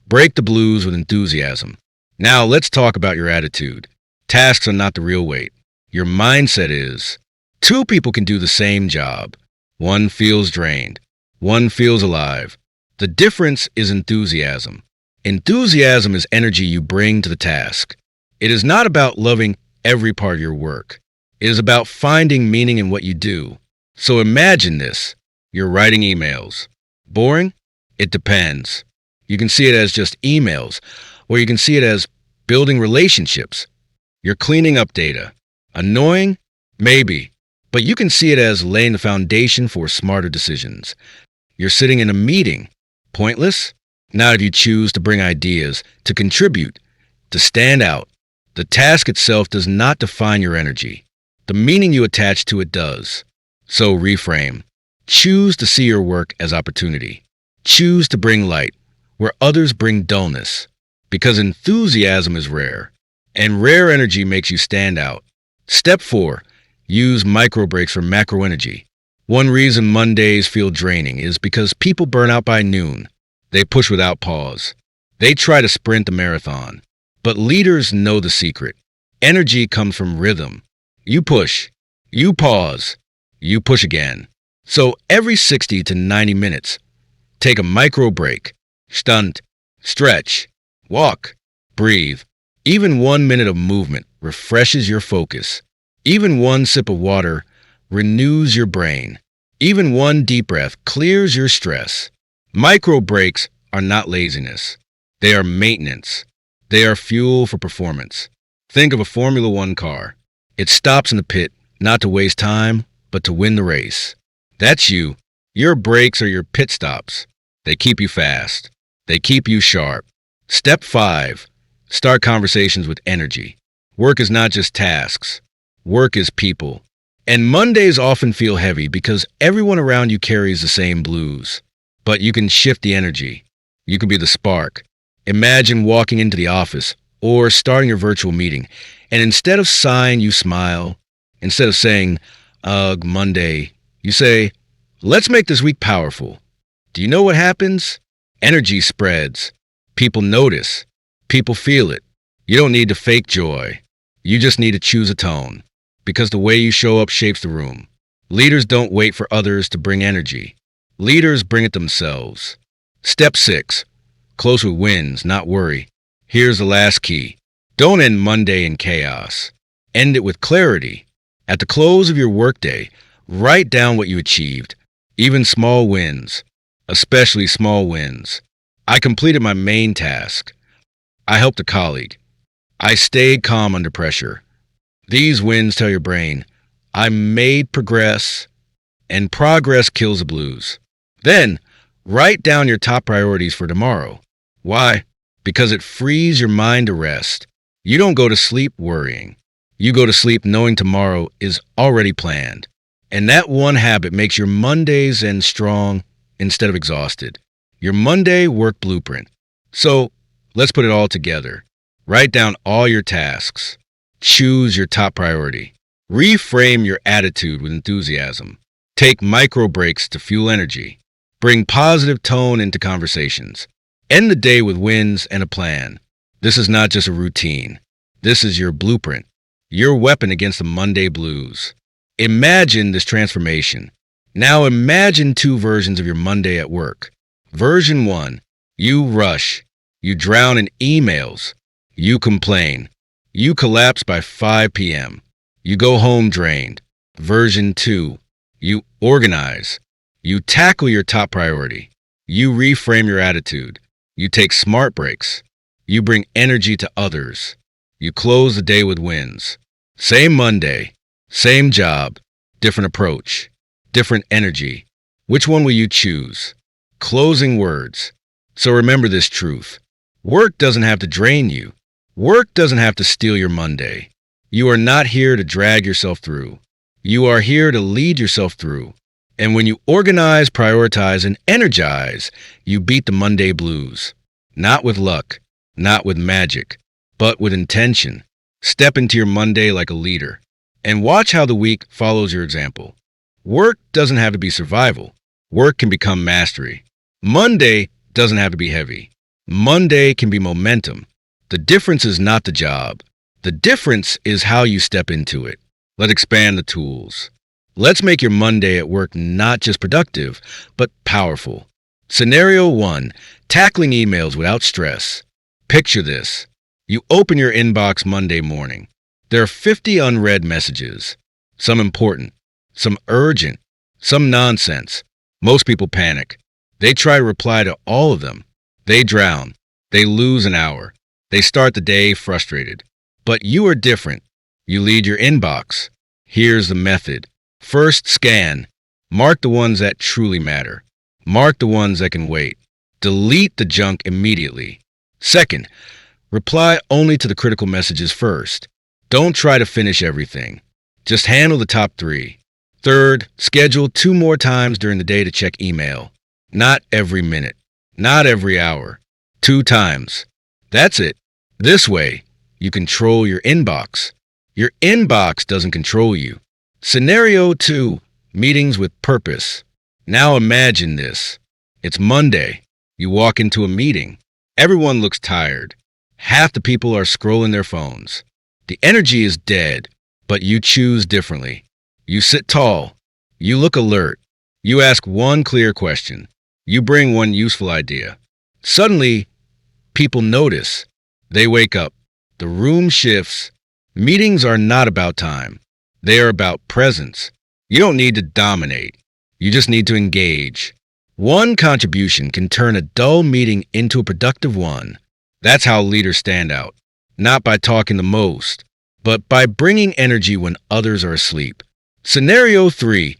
Speaker 1: Break the blues with enthusiasm. Now let's talk about your attitude. Tasks are not the real weight. Your mindset is. 2 people can do the same job. One feels drained. One feels alive. The difference is enthusiasm. Enthusiasm is energy you bring to the task. It is not about loving every part of your work. It is about finding meaning in what you do. So imagine this. You're writing emails. Boring? It depends. You can see it as just emails, or you can see it as building relationships. You're cleaning up data. Annoying? Maybe. But you can see it as laying the foundation for smarter decisions. You're sitting in a meeting. Pointless? Not if you choose to bring ideas, to contribute, to stand out. The task itself does not define your energy. The meaning you attach to it does. So reframe. Choose to see your work as opportunity. Choose to bring light where others bring dullness. Because enthusiasm is rare, and rare energy makes you stand out. Step 4. Use micro breaks for macro energy. One reason Mondays feel draining is because people burn out by noon. They push without pause. They try to sprint the marathon. But leaders know the secret. Energy comes from rhythm. You push, you pause, you push again. So every 60 to 90 minutes, take a micro break. Stunt, stretch, walk, breathe. Even 1 minute of movement refreshes your focus. Even one sip of water renews your brain. Even one deep breath clears your stress. Micro breaks are not laziness. They are maintenance. They are fuel for performance. Think of a Formula One car. It stops in the pit, not to waste time, but to win the race. That's you. Your breaks are your pit stops. They keep you fast. They keep you sharp. Step 5. Start conversations with energy. Work is not just tasks. Work is people. And Mondays often feel heavy because everyone around you carries the same blues. But you can shift the energy. You can be the spark. Imagine walking into the office or starting your virtual meeting, and instead of sighing, you smile. Instead of saying, ugh, Monday, you say, let's make this week powerful. Do you know what happens? Energy spreads. People notice. People feel it. You don't need to fake joy. You just need to choose a tone, because the way you show up shapes the room. Leaders don't wait for others to bring energy. Leaders bring it themselves. Step 6. Close with wins, not worry. Here's the last key. Don't end Monday in chaos. End it with clarity. At the close of your workday, write down what you achieved, even small wins, especially small wins. I completed my main task. I helped a colleague. I stayed calm under pressure. These wins tell your brain, I made progress, and progress kills the blues. Then, write down your top priorities for tomorrow. Why? Because it frees your mind to rest. You don't go to sleep worrying. You go to sleep knowing tomorrow is already planned. And that one habit makes your Mondays end strong instead of exhausted. Your Monday work blueprint. So, let's put it all together. Write down all your tasks. Choose your top priority. Reframe your attitude with enthusiasm. Take micro breaks to fuel energy. Bring positive tone into conversations. End the day with wins and a plan. This is not just a routine. This is your blueprint, your weapon against the Monday blues. Imagine this transformation. Now imagine 2 versions of your Monday at work. Version 1, you rush. You drown in emails. You complain. You collapse by 5 p.m. You go home drained. Version 2, you organize. You tackle your top priority. You reframe your attitude. You take smart breaks. You bring energy to others. You close the day with wins. Same Monday, same job, different approach, different energy. Which one will you choose? Closing words. So remember this truth. Work doesn't have to drain you. Work doesn't have to steal your Monday. You are not here to drag yourself through. You are here to lead yourself through. And when you organize, prioritize, and energize, you beat the Monday blues. Not with luck, not with magic, but with intention. Step into your Monday like a leader. And watch how the week follows your example. Work doesn't have to be survival. Work can become mastery. Monday doesn't have to be heavy. Monday can be momentum. The difference is not the job. The difference is how you step into it. Let's expand the tools. Let's make your Monday at work not just productive, but powerful. Scenario 1, tackling emails without stress. Picture this. You open your inbox Monday morning. There are 50 unread messages. Some important, some urgent, some nonsense. Most people panic. They try to reply to all of them. They drown. They lose an hour. They start the day frustrated. But you are different. You lead your inbox. Here's the method. First, scan. Mark the ones that truly matter. Mark the ones that can wait. Delete the junk immediately. Second, reply only to the critical messages first. Don't try to finish everything. Just handle the top 3. Third, schedule 2 more times during the day to check email. Not every minute. Not every hour. 2 times. That's it. This way, you control your inbox. Your inbox doesn't control you. Scenario 2, meetings with purpose. Now imagine this. It's Monday. You walk into a meeting. Everyone looks tired. Half the people are scrolling their phones. The energy is dead, but you choose differently. You sit tall. You look alert. You ask one clear question. You bring one useful idea. Suddenly, people notice. They wake up. The room shifts. Meetings are not about time. They are about presence. You don't need to dominate. You just need to engage. One contribution can turn a dull meeting into a productive one. That's how leaders stand out. Not by talking the most, but by bringing energy when others are asleep. Scenario 3.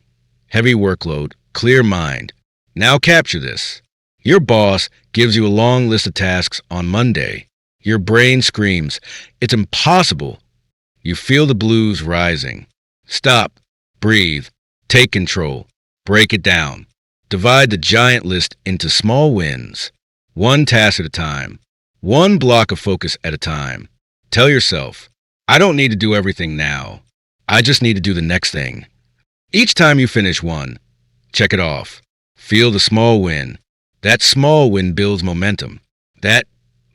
Speaker 1: Heavy workload, clear mind. Now capture this. Your boss gives you a long list of tasks on Monday. Your brain screams, "It's impossible." You feel the blues rising. Stop, breathe, take control, break it down. Divide the giant list into small wins, one task at a time, one block of focus at a time. Tell yourself, I don't need to do everything now. I just need to do the next thing. Each time you finish one, check it off. Feel the small win. That small win builds momentum. That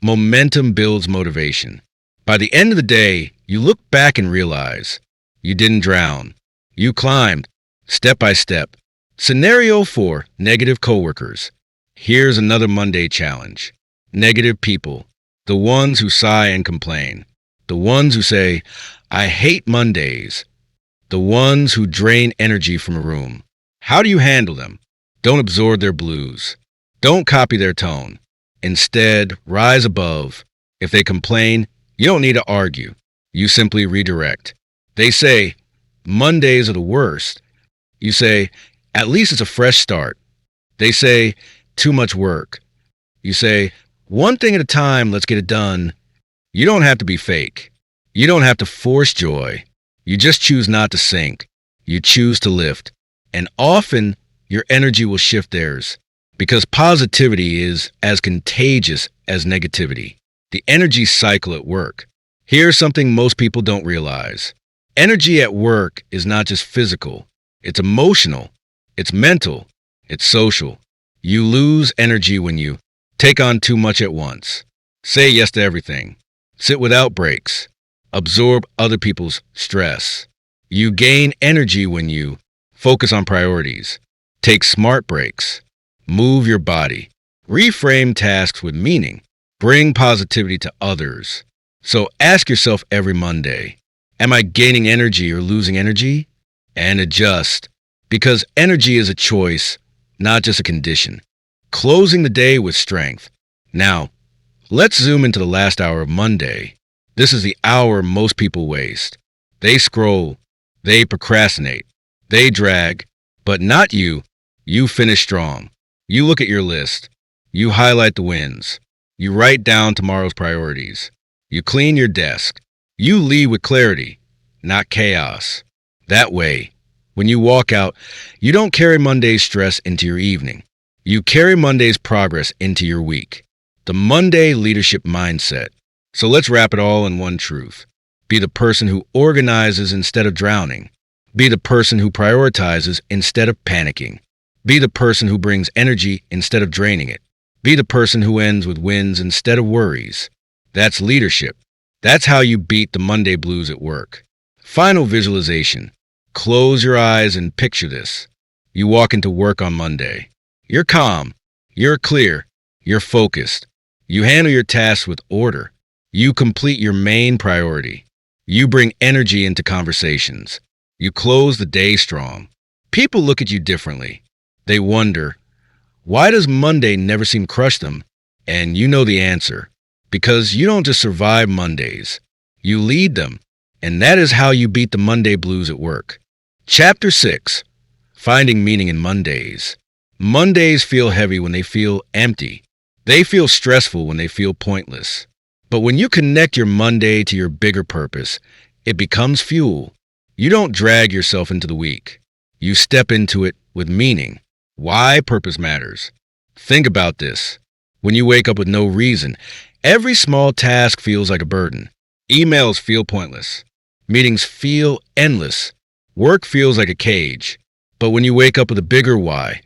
Speaker 1: momentum builds motivation. By the end of the day, you look back and realize you didn't drown. You climbed, step by step. Scenario 4, negative coworkers. Here's another Monday challenge. Negative people, the ones who sigh and complain, the ones who say, "I hate Mondays," the ones who drain energy from a room. How do you handle them? Don't absorb their blues. Don't copy their tone. Instead, rise above. If they complain, you don't need to argue. You simply redirect. They say, "Mondays are the worst." You say, "At least it's a fresh start." They say, "Too much work." You say, "One thing at a time, let's get it done." You don't have to be fake. You don't have to force joy. You just choose not to sink. You choose to lift. And often, your energy will shift theirs. Because positivity is as contagious as negativity. The energy cycle at work. Here's something most people don't realize. Energy at work is not just physical. It's emotional. It's mental. It's social. You lose energy when you take on too much at once. Say yes to everything. Sit without breaks. Absorb other people's stress. You gain energy when you focus on priorities. Take smart breaks. Move your body. Reframe tasks with meaning. Bring positivity to others. So ask yourself every Monday, am I gaining energy or losing energy? And adjust. Because energy is a choice, not just a condition. Closing the day with strength. Now, let's zoom into the last hour of Monday. This is the hour most people waste. They scroll. They procrastinate. They drag. But not you. You finish strong. You look at your list. You highlight the wins. You write down tomorrow's priorities. You clean your desk. You lead with clarity, not chaos. That way, when you walk out, you don't carry Monday's stress into your evening. You carry Monday's progress into your week. The Monday leadership mindset. So let's wrap it all in one truth. Be the person who organizes instead of drowning. Be the person who prioritizes instead of panicking. Be the person who brings energy instead of draining it. Be the person who ends with wins instead of worries. That's leadership. That's how you beat the Monday blues at work. Final visualization. Close your eyes and picture this. You walk into work on Monday. You're calm. You're clear. You're focused. You handle your tasks with order. You complete your main priority. You bring energy into conversations. You close the day strong. People look at you differently. They wonder, why does Monday never seem to crush them? And you know the answer. Because you don't just survive Mondays. You lead them. And that is how you beat the Monday blues at work. Chapter 6. Finding meaning in Mondays. Mondays feel heavy when they feel empty. They feel stressful when they feel pointless. But when you connect your Monday to your bigger purpose, it becomes fuel. You don't drag yourself into the week. You step into it with meaning. Why purpose matters. Think about this. When you wake up with no reason, every small task feels like a burden. Emails feel pointless. Meetings feel endless. Work feels like a cage. But when you wake up with a bigger why,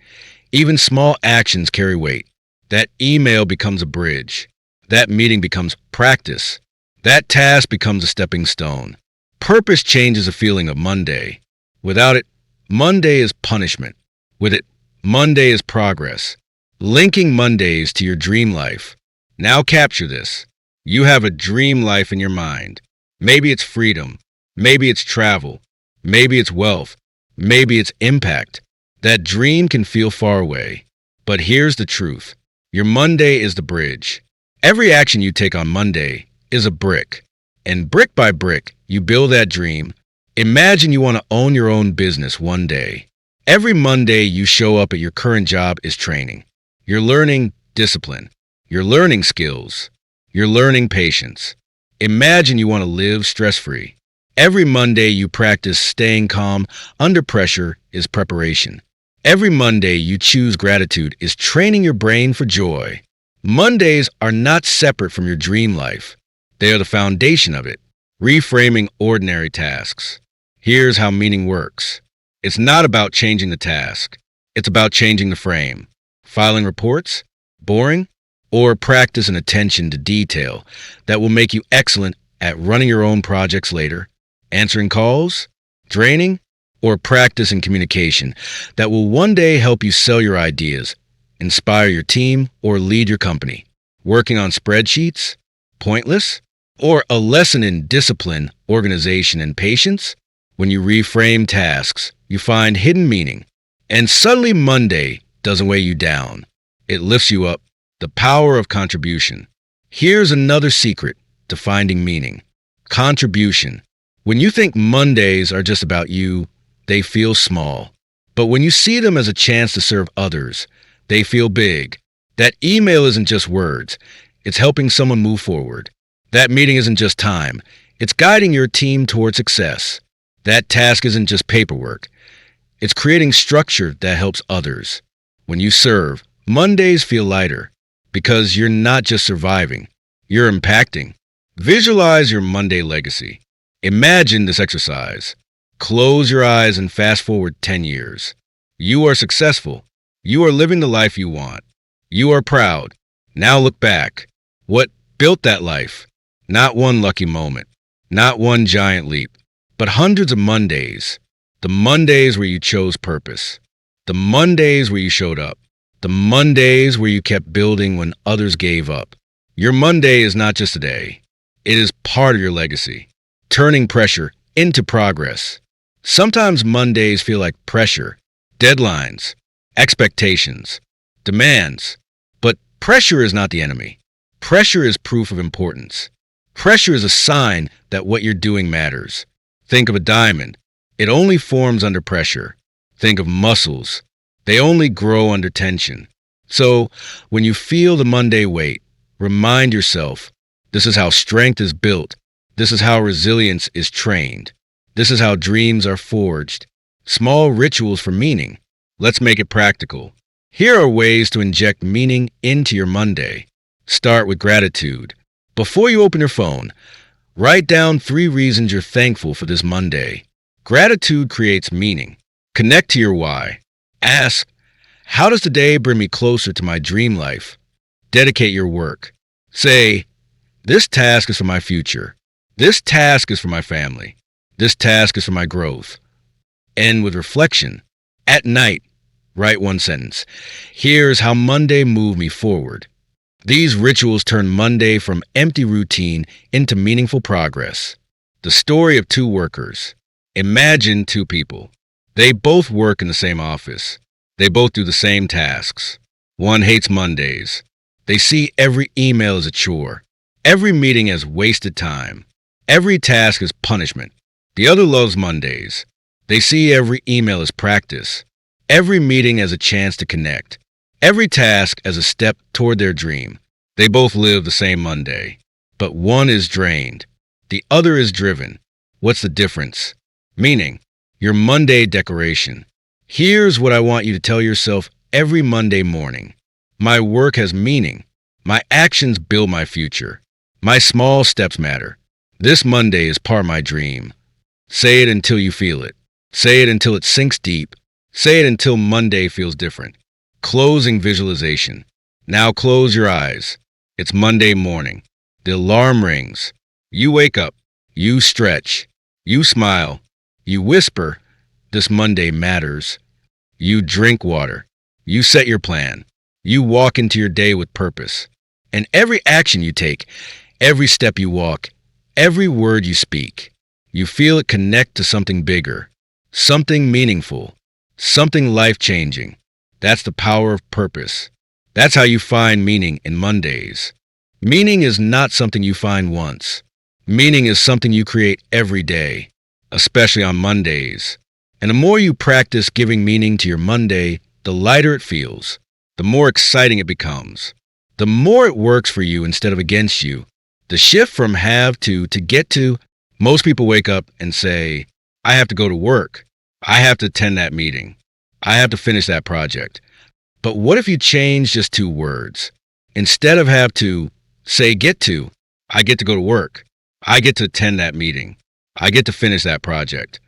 Speaker 1: even small actions carry weight. That email becomes a bridge. That meeting becomes practice. That task becomes a stepping stone. Purpose changes the feeling of Monday. Without it, Monday is punishment. With it, Monday is progress. Linking Mondays to your dream life. Now capture this. You have a dream life in your mind. Maybe it's freedom. Maybe it's travel. Maybe it's wealth. Maybe it's impact. That dream can feel far away. But here's the truth. Your Monday is the bridge. Every action you take on Monday is a brick. And brick by brick, you build that dream. Imagine you want to own your own business one day. Every Monday you show up at your current job is training. You're learning discipline. You're learning skills. You're learning patience. Imagine you want to live stress-free. Every Monday you practice staying calm under pressure is preparation. Every Monday you choose gratitude is training your brain for joy. Mondays are not separate from your dream life. They are the foundation of it. Reframing ordinary tasks. Here's how meaning works. It's not about changing the task. It's about changing the frame. Filing reports? Boring? Or practice an attention to detail that will make you excellent at running your own projects later? Answering calls? Draining? Or practice in communication that will one day help you sell your ideas, inspire your team, or lead your company? Working on spreadsheets? Pointless? Or a lesson in discipline, organization, and patience? When you reframe tasks, you find hidden meaning. And suddenly Monday doesn't weigh you down. It lifts you up. The power of contribution. Here's another secret to finding meaning. Contribution. When you think Mondays are just about you, they feel small. But when you see them as a chance to serve others, they feel big. That email isn't just words. It's helping someone move forward. That meeting isn't just time. It's guiding your team toward success. That task isn't just paperwork. It's creating structure that helps others. When you serve, Mondays feel lighter because you're not just surviving, you're impacting. Visualize your Monday legacy. Imagine this exercise. Close your eyes and fast forward 10 years. You are successful. You are living the life you want. You are proud. Now look back. What built that life? Not one lucky moment, not one giant leap, but hundreds of Mondays. The Mondays where you chose purpose. The Mondays where you showed up. The Mondays where you kept building when others gave up. Your Monday is not just a day. It is part of your legacy, turning pressure into progress. Sometimes Mondays feel like pressure, deadlines, expectations, demands. But pressure is not the enemy. Pressure is proof of importance. Pressure is a sign that what you're doing matters. Think of a diamond. It only forms under pressure. Think of muscles. They only grow under tension. So, when you feel the Monday weight, remind yourself, this is how strength is built. This is how resilience is trained. This is how dreams are forged. Small rituals for meaning. Let's make it practical. Here are ways to inject meaning into your Monday. Start with gratitude. Before you open your phone, write down 3 reasons you're thankful for this Monday. Gratitude creates meaning. Connect to your why. Ask, how does today bring me closer to my dream life? Dedicate your work. Say, this task is for my future. This task is for my family. This task is for my growth. End with reflection. At night, write 1 sentence. Here's how Monday moved me forward. These rituals turn Monday from empty routine into meaningful progress. The story of 2 workers. Imagine 2 people. They both work in the same office. They both do the same tasks. One hates Mondays. They see every email as a chore. Every meeting as wasted time. Every task as punishment. The other loves Mondays. They see every email as practice. Every meeting as a chance to connect. Every task as a step toward their dream. They both live the same Monday. But one is drained. The other is driven. What's the difference? Meaning. Your Monday decoration. Here's what I want you to tell yourself every Monday morning. My work has meaning. My actions build my future. My small steps matter. This Monday is part of my dream. Say it until you feel it. Say it until it sinks deep. Say it until Monday feels different. Closing visualization. Now close your eyes. It's Monday morning. The alarm rings. You wake up. You stretch. You smile. You whisper, "This Monday matters." You drink water. You set your plan. You walk into your day with purpose. And every action you take, every step you walk, every word you speak, you feel it connect to something bigger, something meaningful, something life-changing. That's the power of purpose. That's how you find meaning in Mondays. Meaning is not something you find once. Meaning is something you create every day, especially on Mondays. And the more you practice giving meaning to your Monday, the lighter it feels, the more exciting it becomes, the more it works for you instead of against you. The shift from have to get to, most people wake up and say, "I have to go to work. I have to attend that meeting. I have to finish that project." But what if you change just 2 words? Instead of have to, say get to. I get to go to work. I get to attend that meeting. I get to finish that project.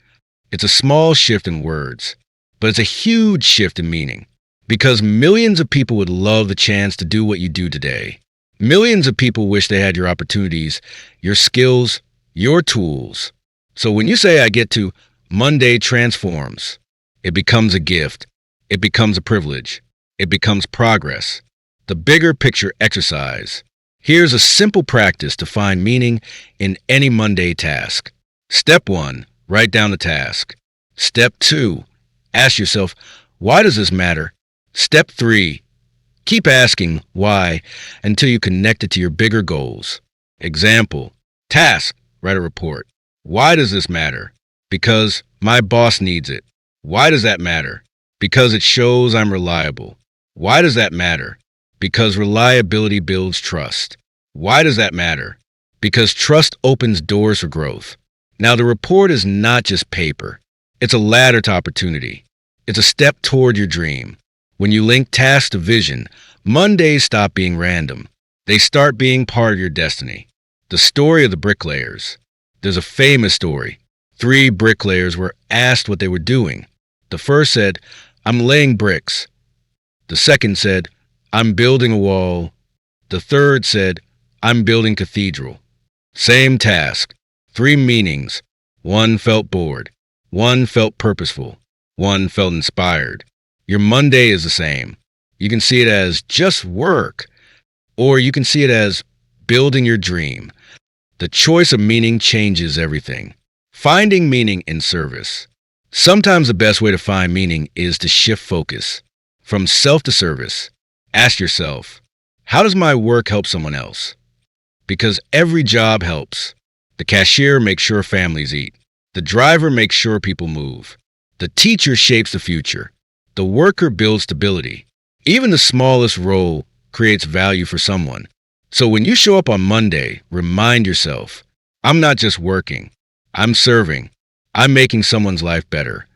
Speaker 1: It's a small shift in words, but it's a huge shift in meaning, because millions of people would love the chance to do what you do today. Millions of people wish they had your opportunities, your skills, your tools. So when you say I get to, Monday transforms. It becomes a gift. It becomes a privilege. It becomes progress. The bigger picture exercise. Here's a simple practice to find meaning in any Monday task. Step 1, write down the task. Step 2, ask yourself, why does this matter? Step 3, keep asking why until you connect it to your bigger goals. Example, task, write a report. Why does this matter? Because my boss needs it. Why does that matter? Because it shows I'm reliable. Why does that matter? Because reliability builds trust. Why does that matter? Because trust opens doors for growth. Now, the report is not just paper. It's a ladder to opportunity. It's a step toward your dream. When you link tasks to vision, Mondays stop being random. They start being part of your destiny. The story of the bricklayers. There's a famous story. 3 bricklayers were asked what they were doing. The first said, "I'm laying bricks." The second said, "I'm building a wall." The third said, "I'm building cathedral." Same task, 3 meanings. One felt bored. One felt purposeful. One felt inspired. Your Monday is the same. You can see it as just work, or you can see it as building your dream. The choice of meaning changes everything. Finding meaning in service. Sometimes the best way to find meaning is to shift focus from self to service. Ask yourself, how does my work help someone else? Because every job helps. The cashier makes sure families eat. The driver makes sure people move. The teacher shapes the future. The worker builds stability. Even the smallest role creates value for someone. So when you show up on Monday, remind yourself, I'm not just working. I'm serving. I'm making someone's life better.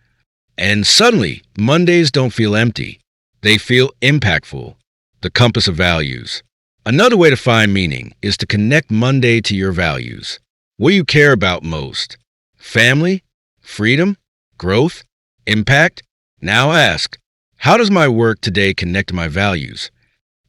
Speaker 1: And suddenly, Mondays don't feel empty. They feel impactful. The compass of values. Another way to find meaning is to connect Monday to your values. What do you care about most? Family? Freedom? Growth? Impact? Now ask, how does my work today connect to my values?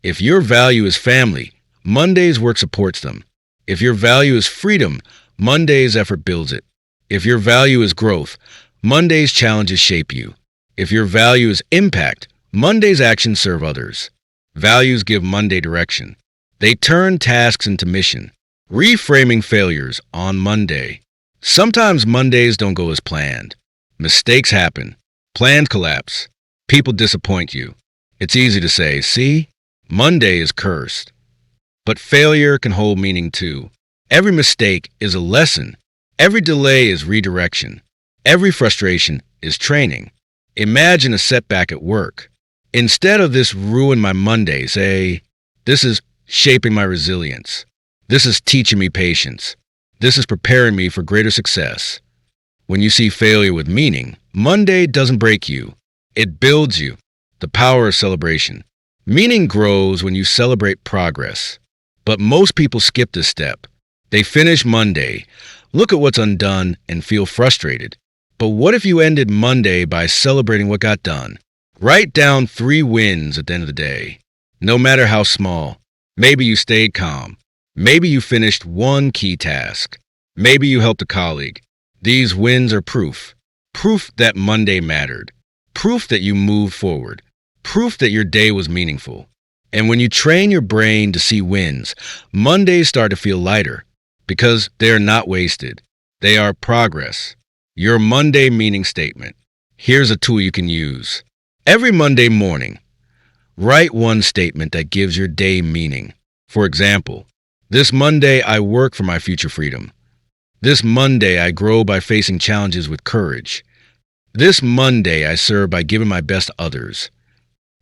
Speaker 1: If your value is family, Monday's work supports them. If your value is freedom, Monday's effort builds it. If your value is growth, Monday's challenges shape you. If your value is impact, Monday's actions serve others. Values give Monday direction. They turn tasks into mission. Reframing failures on Monday. Sometimes Mondays don't go as planned. Mistakes happen. Plans collapse. People disappoint you. It's easy to say, see, Monday is cursed. But failure can hold meaning too. Every mistake is a lesson. Every delay is redirection. Every frustration is training. Imagine a setback at work. Instead of "this ruined my Monday," say, "This is shaping my resilience. This is teaching me patience. This is preparing me for greater success." When you see failure with meaning, Monday doesn't break you. It builds you. The power of celebration. Meaning grows when you celebrate progress. But most people skip this step. They finish Monday, look at what's undone, and feel frustrated. But what if you ended Monday by celebrating what got done? Write down 3 wins at the end of the day, no matter how small. Maybe you stayed calm. Maybe you finished one key task. Maybe you helped a colleague. These wins are proof. Proof that Monday mattered. Proof that you moved forward. Proof that your day was meaningful. And when you train your brain to see wins, Mondays start to feel lighter because they are not wasted. They are progress. Your Monday meaning statement. Here's a tool you can use. Every Monday morning, write one statement that gives your day meaning. For example, this Monday I work for my future freedom. This Monday I grow by facing challenges with courage. This Monday I serve by giving my best to others.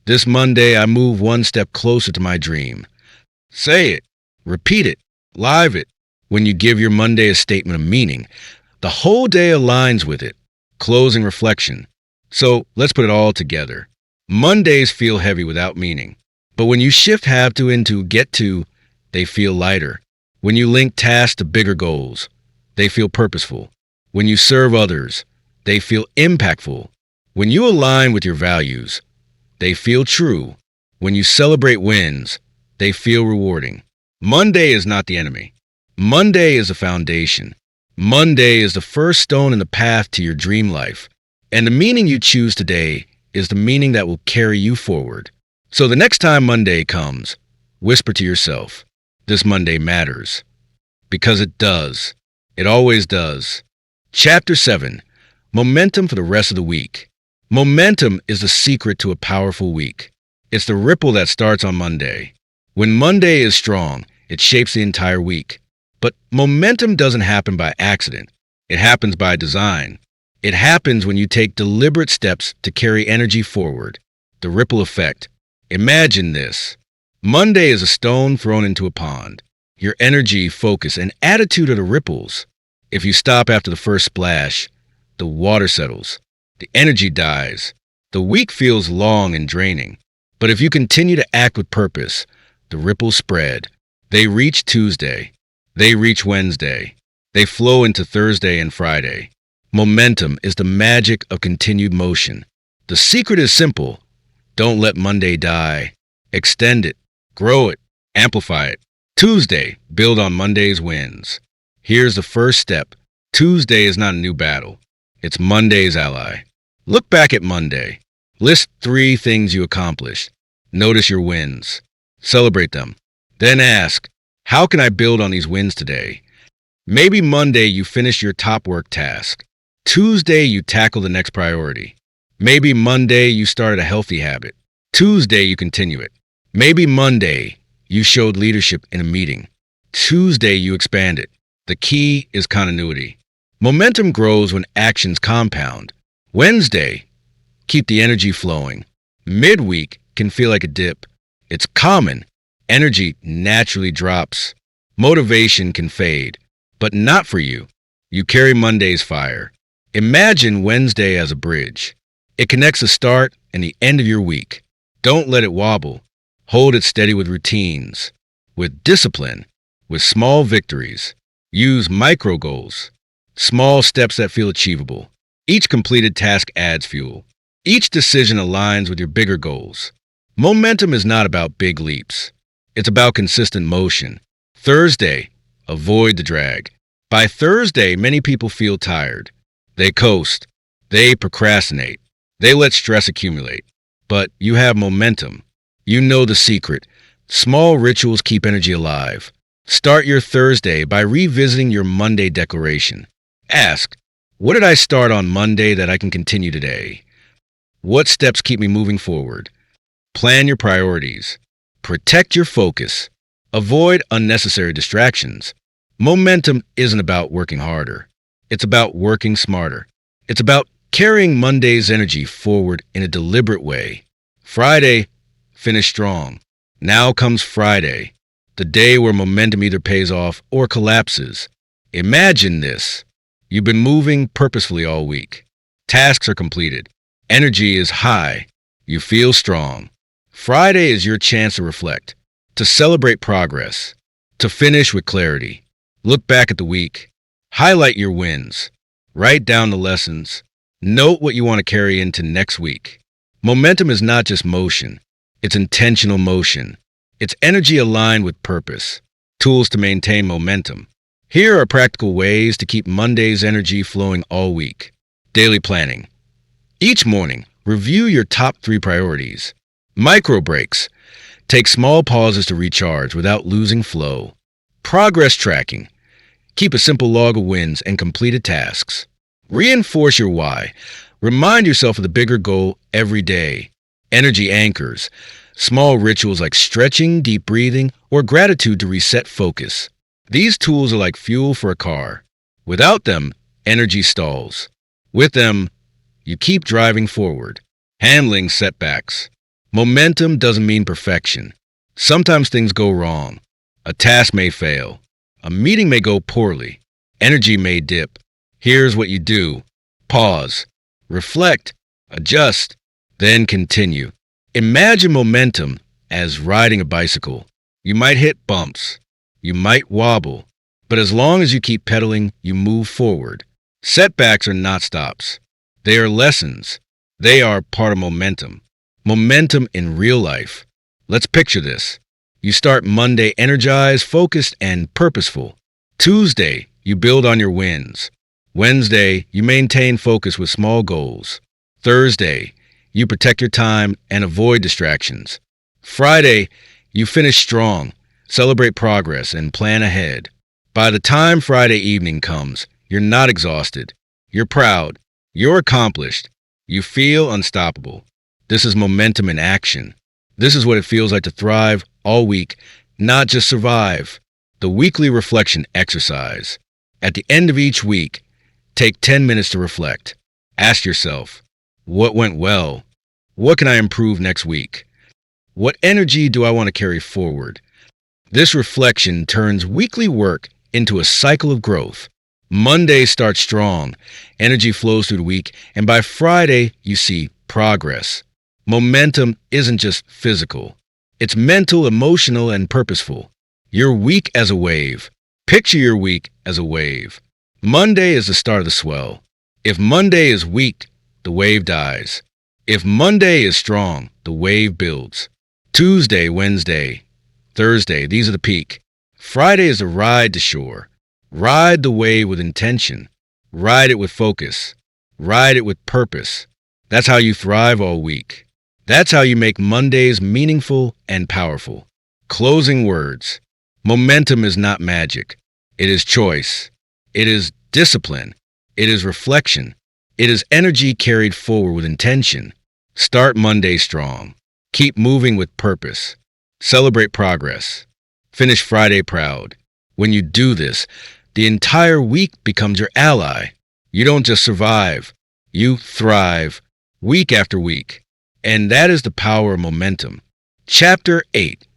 Speaker 1: This Monday I move one step closer to my dream. Say it, repeat it, live it. When you give your Monday a statement of meaning, the whole day aligns with it. Closing reflection. So let's put it all together. Mondays feel heavy without meaning. But when you shift have to into get to, they feel lighter. When you link tasks to bigger goals, they feel purposeful. When you serve others, they feel impactful. When you align with your values, they feel true. When you celebrate wins, they feel rewarding. Monday is not the enemy. Monday is a foundation. Monday is the first stone in the path to your dream life. And the meaning you choose today is the meaning that will carry you forward. So the next time Monday comes, whisper to yourself, this Monday matters. Because it does. It always does. Chapter 7. Momentum for the rest of the week. Momentum is the secret to a powerful week. It's the ripple that starts on Monday. When Monday is strong, it shapes the entire week. But momentum doesn't happen by accident. It happens by design. It happens when you take deliberate steps to carry energy forward. The ripple effect. Imagine this. Monday is a stone thrown into a pond. Your energy, focus, and attitude are the ripples. If you stop after the first splash, the water settles. The energy dies. The week feels long and draining. But if you continue to act with purpose, the ripples spread. They reach Tuesday. They reach Wednesday. They flow into Thursday and Friday. Momentum is the magic of continued motion. The secret is simple. Don't let Monday die. Extend it, grow it, amplify it. Tuesday, build on Monday's wins. Here's the first step. Tuesday is not a new battle. It's Monday's ally. Look back at Monday. List 3 things you accomplished. Notice your wins. Celebrate them. Then ask, how can I build on these wins today? Maybe Monday you finish your top work task. Tuesday you tackle the next priority. Maybe Monday you started a healthy habit. Tuesday you continue it. Maybe Monday you showed leadership in a meeting. Tuesday you expand it. The key is continuity. Momentum grows when actions compound. Wednesday, keep the energy flowing. Midweek can feel like a dip. It's common. Energy naturally drops. Motivation can fade, but not for you. You carry Monday's fire. Imagine Wednesday as a bridge. It connects the start and the end of your week. Don't let it wobble. Hold it steady with routines, with discipline, with small victories. Use micro goals, small steps that feel achievable. Each completed task adds fuel. Each decision aligns with your bigger goals. Momentum is not about big leaps. It's about consistent motion. Thursday, avoid the drag. By Thursday, many people feel tired. They coast. They procrastinate. They let stress accumulate. But you have momentum. You know the secret. Small rituals keep energy alive. Start your Thursday by revisiting your Monday declaration. Ask, what did I start on Monday that I can continue today? What steps keep me moving forward? Plan your priorities. Protect your focus. Avoid unnecessary distractions. Momentum isn't about working harder. It's about working smarter. It's about carrying Monday's energy forward in a deliberate way. Friday, finish strong. Now comes Friday, the day where momentum either pays off or collapses. Imagine this. You've been moving purposefully all week. Tasks are completed. Energy is high. You feel strong. Friday is your chance to reflect, to celebrate progress, to finish with clarity. Look back at the week. Highlight your wins. Write down the lessons. Note what you want to carry into next week. Momentum is not just motion. It's intentional motion. It's energy aligned with purpose, tools to maintain momentum. Here are practical ways to keep Monday's energy flowing all week. Daily planning. Each morning, review your top 3 priorities. Micro breaks. Take small pauses to recharge without losing flow. Progress tracking. Keep a simple log of wins and completed tasks. Reinforce your why. Remind yourself of the bigger goal every day. Energy anchors. Small rituals like stretching, deep breathing, or gratitude to reset focus. These tools are like fuel for a car. Without them, energy stalls. With them, you keep driving forward. Handling setbacks. Momentum doesn't mean perfection. Sometimes things go wrong. A task may fail. A meeting may go poorly. Energy may dip. Here's what you do. Pause. Reflect. Adjust. Then continue. Imagine momentum as riding a bicycle. You might hit bumps. You might wobble. But as long as you keep pedaling, you move forward. Setbacks are not stops. They are lessons. They are part of momentum. Momentum in real life. Let's picture this. You start Monday energized, focused, and purposeful. Tuesday, you build on your wins. Wednesday, you maintain focus with small goals. Thursday, you protect your time and avoid distractions. Friday, you finish strong, celebrate progress, and plan ahead. By the time Friday evening comes, you're not exhausted. You're proud. You're accomplished. You feel unstoppable. This is momentum in action. This is what it feels like to thrive all week, not just survive. The weekly reflection exercise. At the end of each week, take 10 minutes to reflect. Ask yourself, what went well? What can I improve next week? What energy do I want to carry forward? This reflection turns weekly work into a cycle of growth. Monday starts strong, energy flows through the week, and by Friday, you see progress. Momentum isn't just physical. It's mental, emotional, and purposeful. Your week as a wave. Picture your week as a wave. Monday is the start of the swell. If Monday is weak, the wave dies. If Monday is strong, the wave builds. Tuesday, Wednesday, Thursday, these are the peak. Friday is the ride to shore. Ride the wave with intention. Ride it with focus. Ride it with purpose. That's how you thrive all week. That's how you make Mondays meaningful and powerful. Closing words. Momentum is not magic. It is choice. It is discipline. It is reflection. It is energy carried forward with intention. Start Monday strong. Keep moving with purpose. Celebrate progress. Finish Friday proud. When you do this, the entire week becomes your ally. You don't just survive. You thrive week after week. And that is the power of momentum. Chapter 8.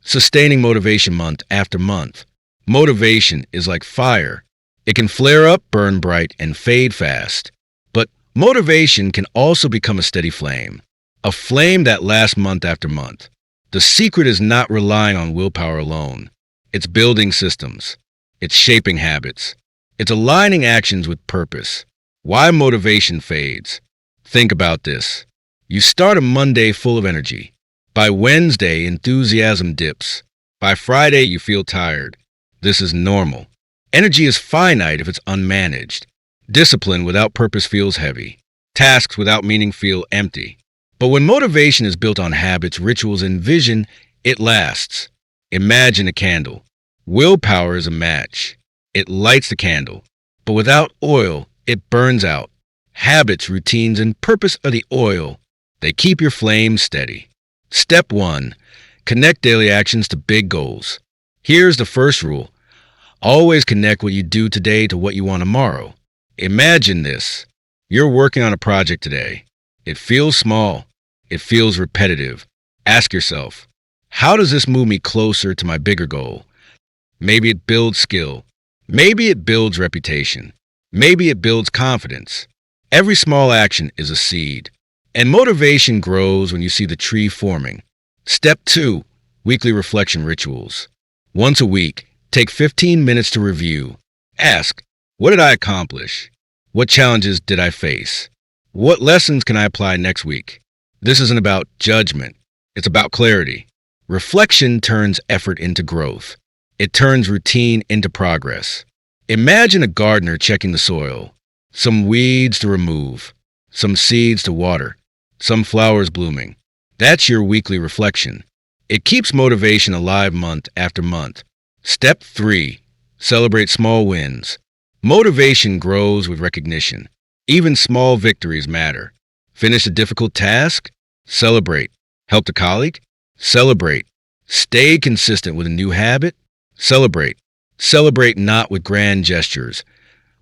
Speaker 1: Sustaining motivation month after month. Motivation is like fire. It can flare up, burn bright, and fade fast. But motivation can also become a steady flame. A flame that lasts month after month. The secret is not relying on willpower alone. It's building systems. It's shaping habits. It's aligning actions with purpose. Why motivation fades? Think about this. You start a Monday full of energy. By Wednesday, enthusiasm dips. By Friday, you feel tired. This is normal. Energy is finite if it's unmanaged. Discipline without purpose feels heavy. Tasks without meaning feel empty. But when motivation is built on habits, rituals, and vision, it lasts. Imagine a candle. Willpower is a match. It lights the candle. But without oil, it burns out. Habits, routines, and purpose are the oil. They keep your flame steady. Step 1. Connect daily actions to big goals. Here's the first rule. Always connect what you do today to what you want tomorrow. Imagine this. You're working on a project today. It feels small. It feels repetitive. Ask yourself, how does this move me closer to my bigger goal? Maybe it builds skill. Maybe it builds reputation. Maybe it builds confidence. Every small action is a seed. And motivation grows when you see the tree forming. Step 2. Weekly reflection rituals. Once a week, take 15 minutes to review. Ask, what did I accomplish? What challenges did I face? What lessons can I apply next week? This isn't about judgment. It's about clarity. Reflection turns effort into growth. It turns routine into progress. Imagine a gardener checking the soil. Some weeds to remove, some seeds to water, some flowers blooming. That's your weekly reflection. It keeps motivation alive month after month. Step 3. Celebrate small wins. Motivation grows with recognition. Even small victories matter. Finish a difficult task? Celebrate. Helped a colleague? Celebrate. Stay consistent with a new habit? Celebrate. Celebrate not with grand gestures,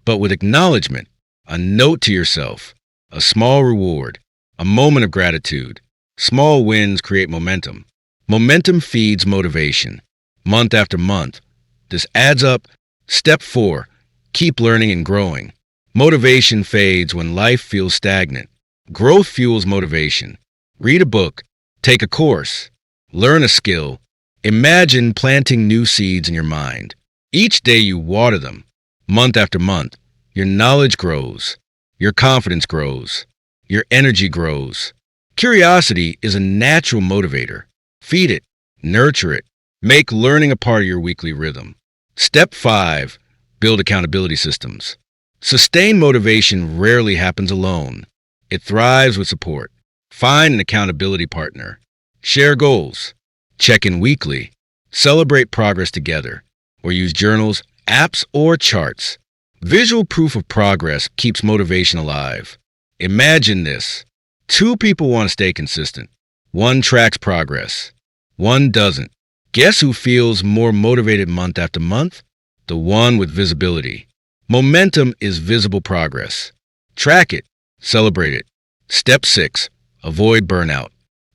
Speaker 1: but with acknowledgement, a note to yourself, a small reward, a moment of gratitude. Small wins create momentum. Momentum feeds motivation. Month after month, this adds up. Step 4. Keep learning and growing. Motivation fades when life feels stagnant. Growth fuels motivation. Read a book, take a course, learn a skill. Imagine planting new seeds in your mind. Each day you water them. Month after month, your knowledge grows. Your confidence grows. Your energy grows. Curiosity is a natural motivator. Feed it, nurture it. Make learning a part of your weekly rhythm. Step 5. Build accountability systems. Sustained motivation rarely happens alone. It thrives with support. Find an accountability partner. Share goals. Check in weekly. Celebrate progress together. Or use journals, apps, or charts. Visual proof of progress keeps motivation alive. Imagine this. 2 people want to stay consistent. One tracks progress. One doesn't. Guess who feels more motivated month after month? The one with visibility. Momentum is visible progress. Track it. Celebrate it. Step 6. Avoid burnout.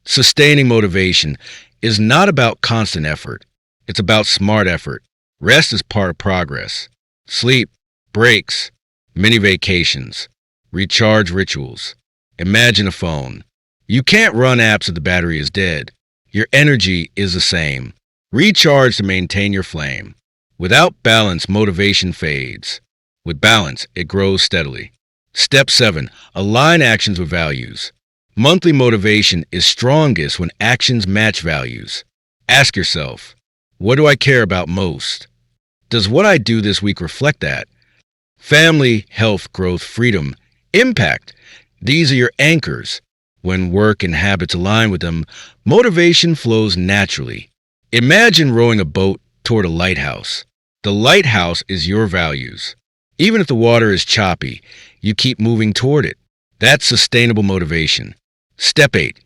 Speaker 1: Sustaining motivation is not about constant effort. It's about smart effort. Rest is part of progress. Sleep, breaks, mini vacations, recharge rituals. Imagine a phone. You can't run apps if the battery is dead. Your energy is the same. Recharge to maintain your flame. Without balance, motivation fades. With balance, it grows steadily. Step 7. Align actions with values. Monthly motivation is strongest when actions match values. Ask yourself, what do I care about most? Does what I do this week reflect that? Family, health, growth, freedom, impact. These are your anchors. When work and habits align with them, motivation flows naturally. Imagine rowing a boat toward a lighthouse. The lighthouse is your values. Even if the water is choppy, you keep moving toward it. That's sustainable motivation. Step 8.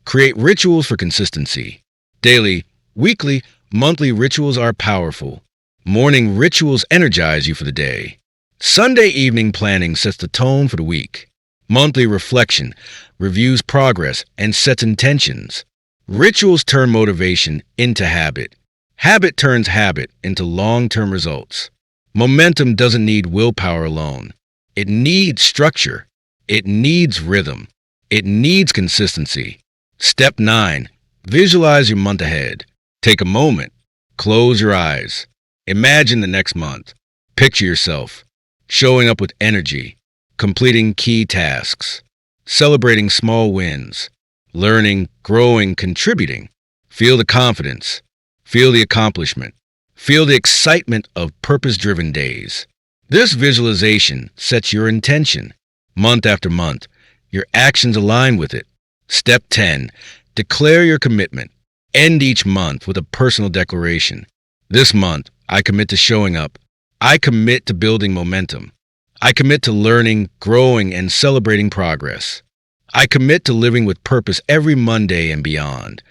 Speaker 1: Create rituals for consistency. Daily, weekly, monthly rituals are powerful. Morning rituals energize you for the day. Sunday evening planning sets the tone for the week. Monthly reflection reviews progress and sets intentions. Rituals turn motivation into habit. Habit turns habit into long-term results. Momentum doesn't need willpower alone. It needs structure. It needs rhythm. It needs consistency. Step 9. Visualize your month ahead. Take a moment. Close your eyes. Imagine the next month. Picture yourself showing up with energy, completing key tasks, celebrating small wins, learning, growing, contributing. Feel the confidence. Feel the accomplishment. Feel the excitement of purpose-driven days. This visualization sets your intention. Month after month, your actions align with it. Step 10. Declare your commitment. End each month with a personal declaration. This month, I commit to showing up. I commit to building momentum. I commit to learning, growing, and celebrating progress. I commit to living with purpose every Monday and beyond.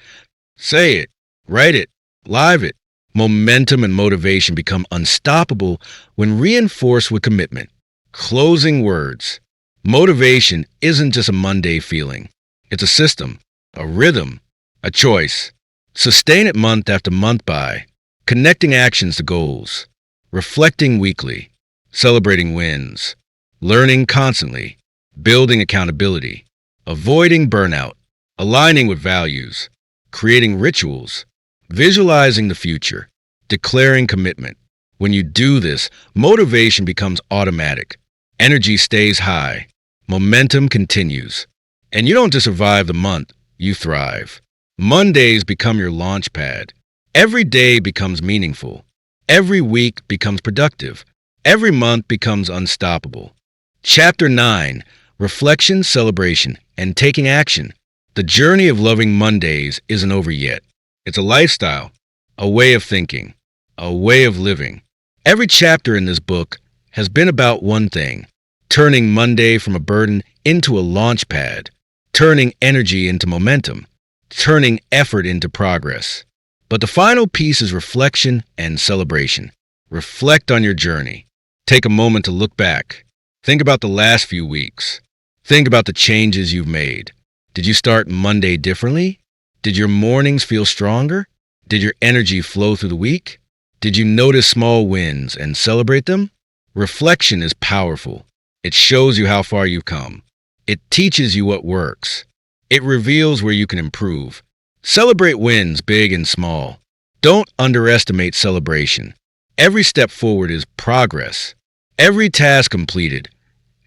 Speaker 1: Say it, write it, live it. Momentum and motivation become unstoppable when reinforced with commitment. Closing words. Motivation isn't just a Monday feeling. It's a system, a rhythm, a choice. Sustain it month after month by connecting actions to goals, reflecting weekly, celebrating wins, learning constantly, building accountability, avoiding burnout, aligning with values, creating rituals, visualizing the future, declaring commitment. When you do this, motivation becomes automatic. Energy stays high. Momentum continues. And you don't just survive the month, you thrive. Mondays become your launch pad. Every day becomes meaningful. Every week becomes productive. Every month becomes unstoppable. Chapter 9: Reflection, Celebration, and Taking Action. The journey of loving Mondays isn't over yet. It's a lifestyle, a way of thinking, a way of living. Every chapter in this book has been about one thing: turning Monday from a burden into a launch pad, turning energy into momentum, turning effort into progress. But the final piece is reflection and celebration. Reflect on your journey. Take a moment to look back. Think about the last few weeks. Think about the changes you've made. Did you start Monday differently? Did your mornings feel stronger? Did your energy flow through the week? Did you notice small wins and celebrate them? Reflection is powerful. It shows you how far you've come. It teaches you what works. It reveals where you can improve. Celebrate wins, big and small. Don't underestimate celebration. Every step forward is progress. Every task completed,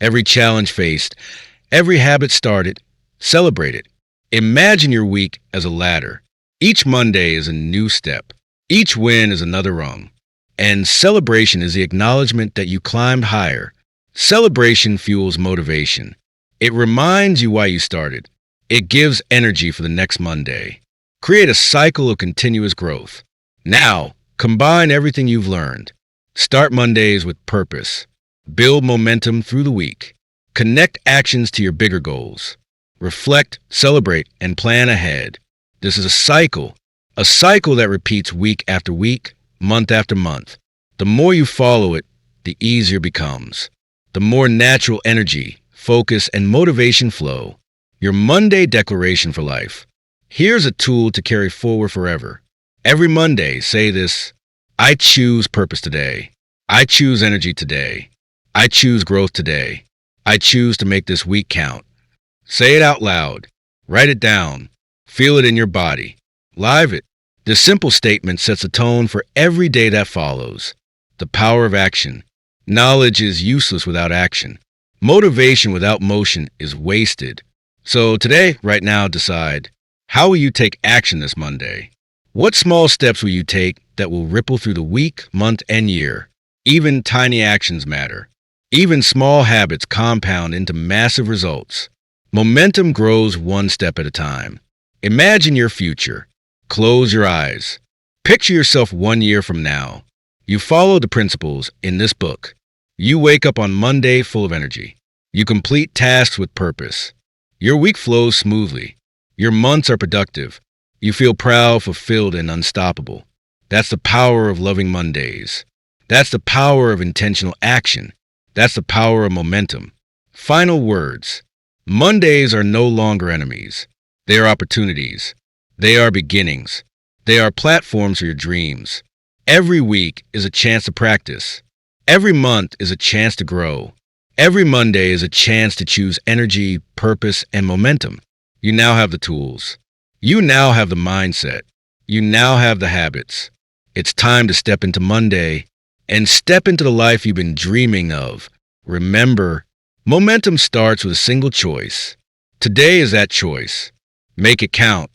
Speaker 1: every challenge faced, every habit started, celebrate it. Imagine your week as a ladder. Each Monday is a new step. Each win is another rung. And celebration is the acknowledgement that you climbed higher. Celebration fuels motivation. It reminds you why you started. It gives energy for the next Monday. Create a cycle of continuous growth. Now, combine everything you've learned. Start Mondays with purpose. Build momentum through the week. Connect actions to your bigger goals. Reflect, celebrate, and plan ahead. This is a cycle that repeats week after week, month after month. The more you follow it, the easier it becomes. The more natural energy, focus, and motivation flow. Your Monday declaration for life. Here's a tool to carry forward forever. Every Monday, say this: I choose purpose today. I choose energy today. I choose growth today. I choose to make this week count. Say it out loud. Write it down. Feel it in your body. Live it. This simple statement sets a tone for every day that follows. The power of action. Knowledge is useless without action. Motivation without motion is wasted. So today, right now, decide: how will you take action this Monday? What small steps will you take that will ripple through the week, month, and year? Even tiny actions matter. Even small habits compound into massive results. Momentum grows one step at a time. Imagine your future. Close your eyes. Picture yourself 1 year from now. You follow the principles in this book. You wake up on Monday full of energy. You complete tasks with purpose. Your week flows smoothly. Your months are productive. You feel proud, fulfilled, and unstoppable. That's the power of loving Mondays. That's the power of intentional action. That's the power of momentum. Final words. Mondays are no longer enemies. They are opportunities. They are beginnings. They are platforms for your dreams. Every week is a chance to practice. Every month is a chance to grow. Every Monday is a chance to choose energy, purpose, and momentum. You now have the tools. You now have the mindset. You now have the habits. It's time to step into Monday and step into the life you've been dreaming of. Remember, momentum starts with a single choice. Today is that choice. Make it count.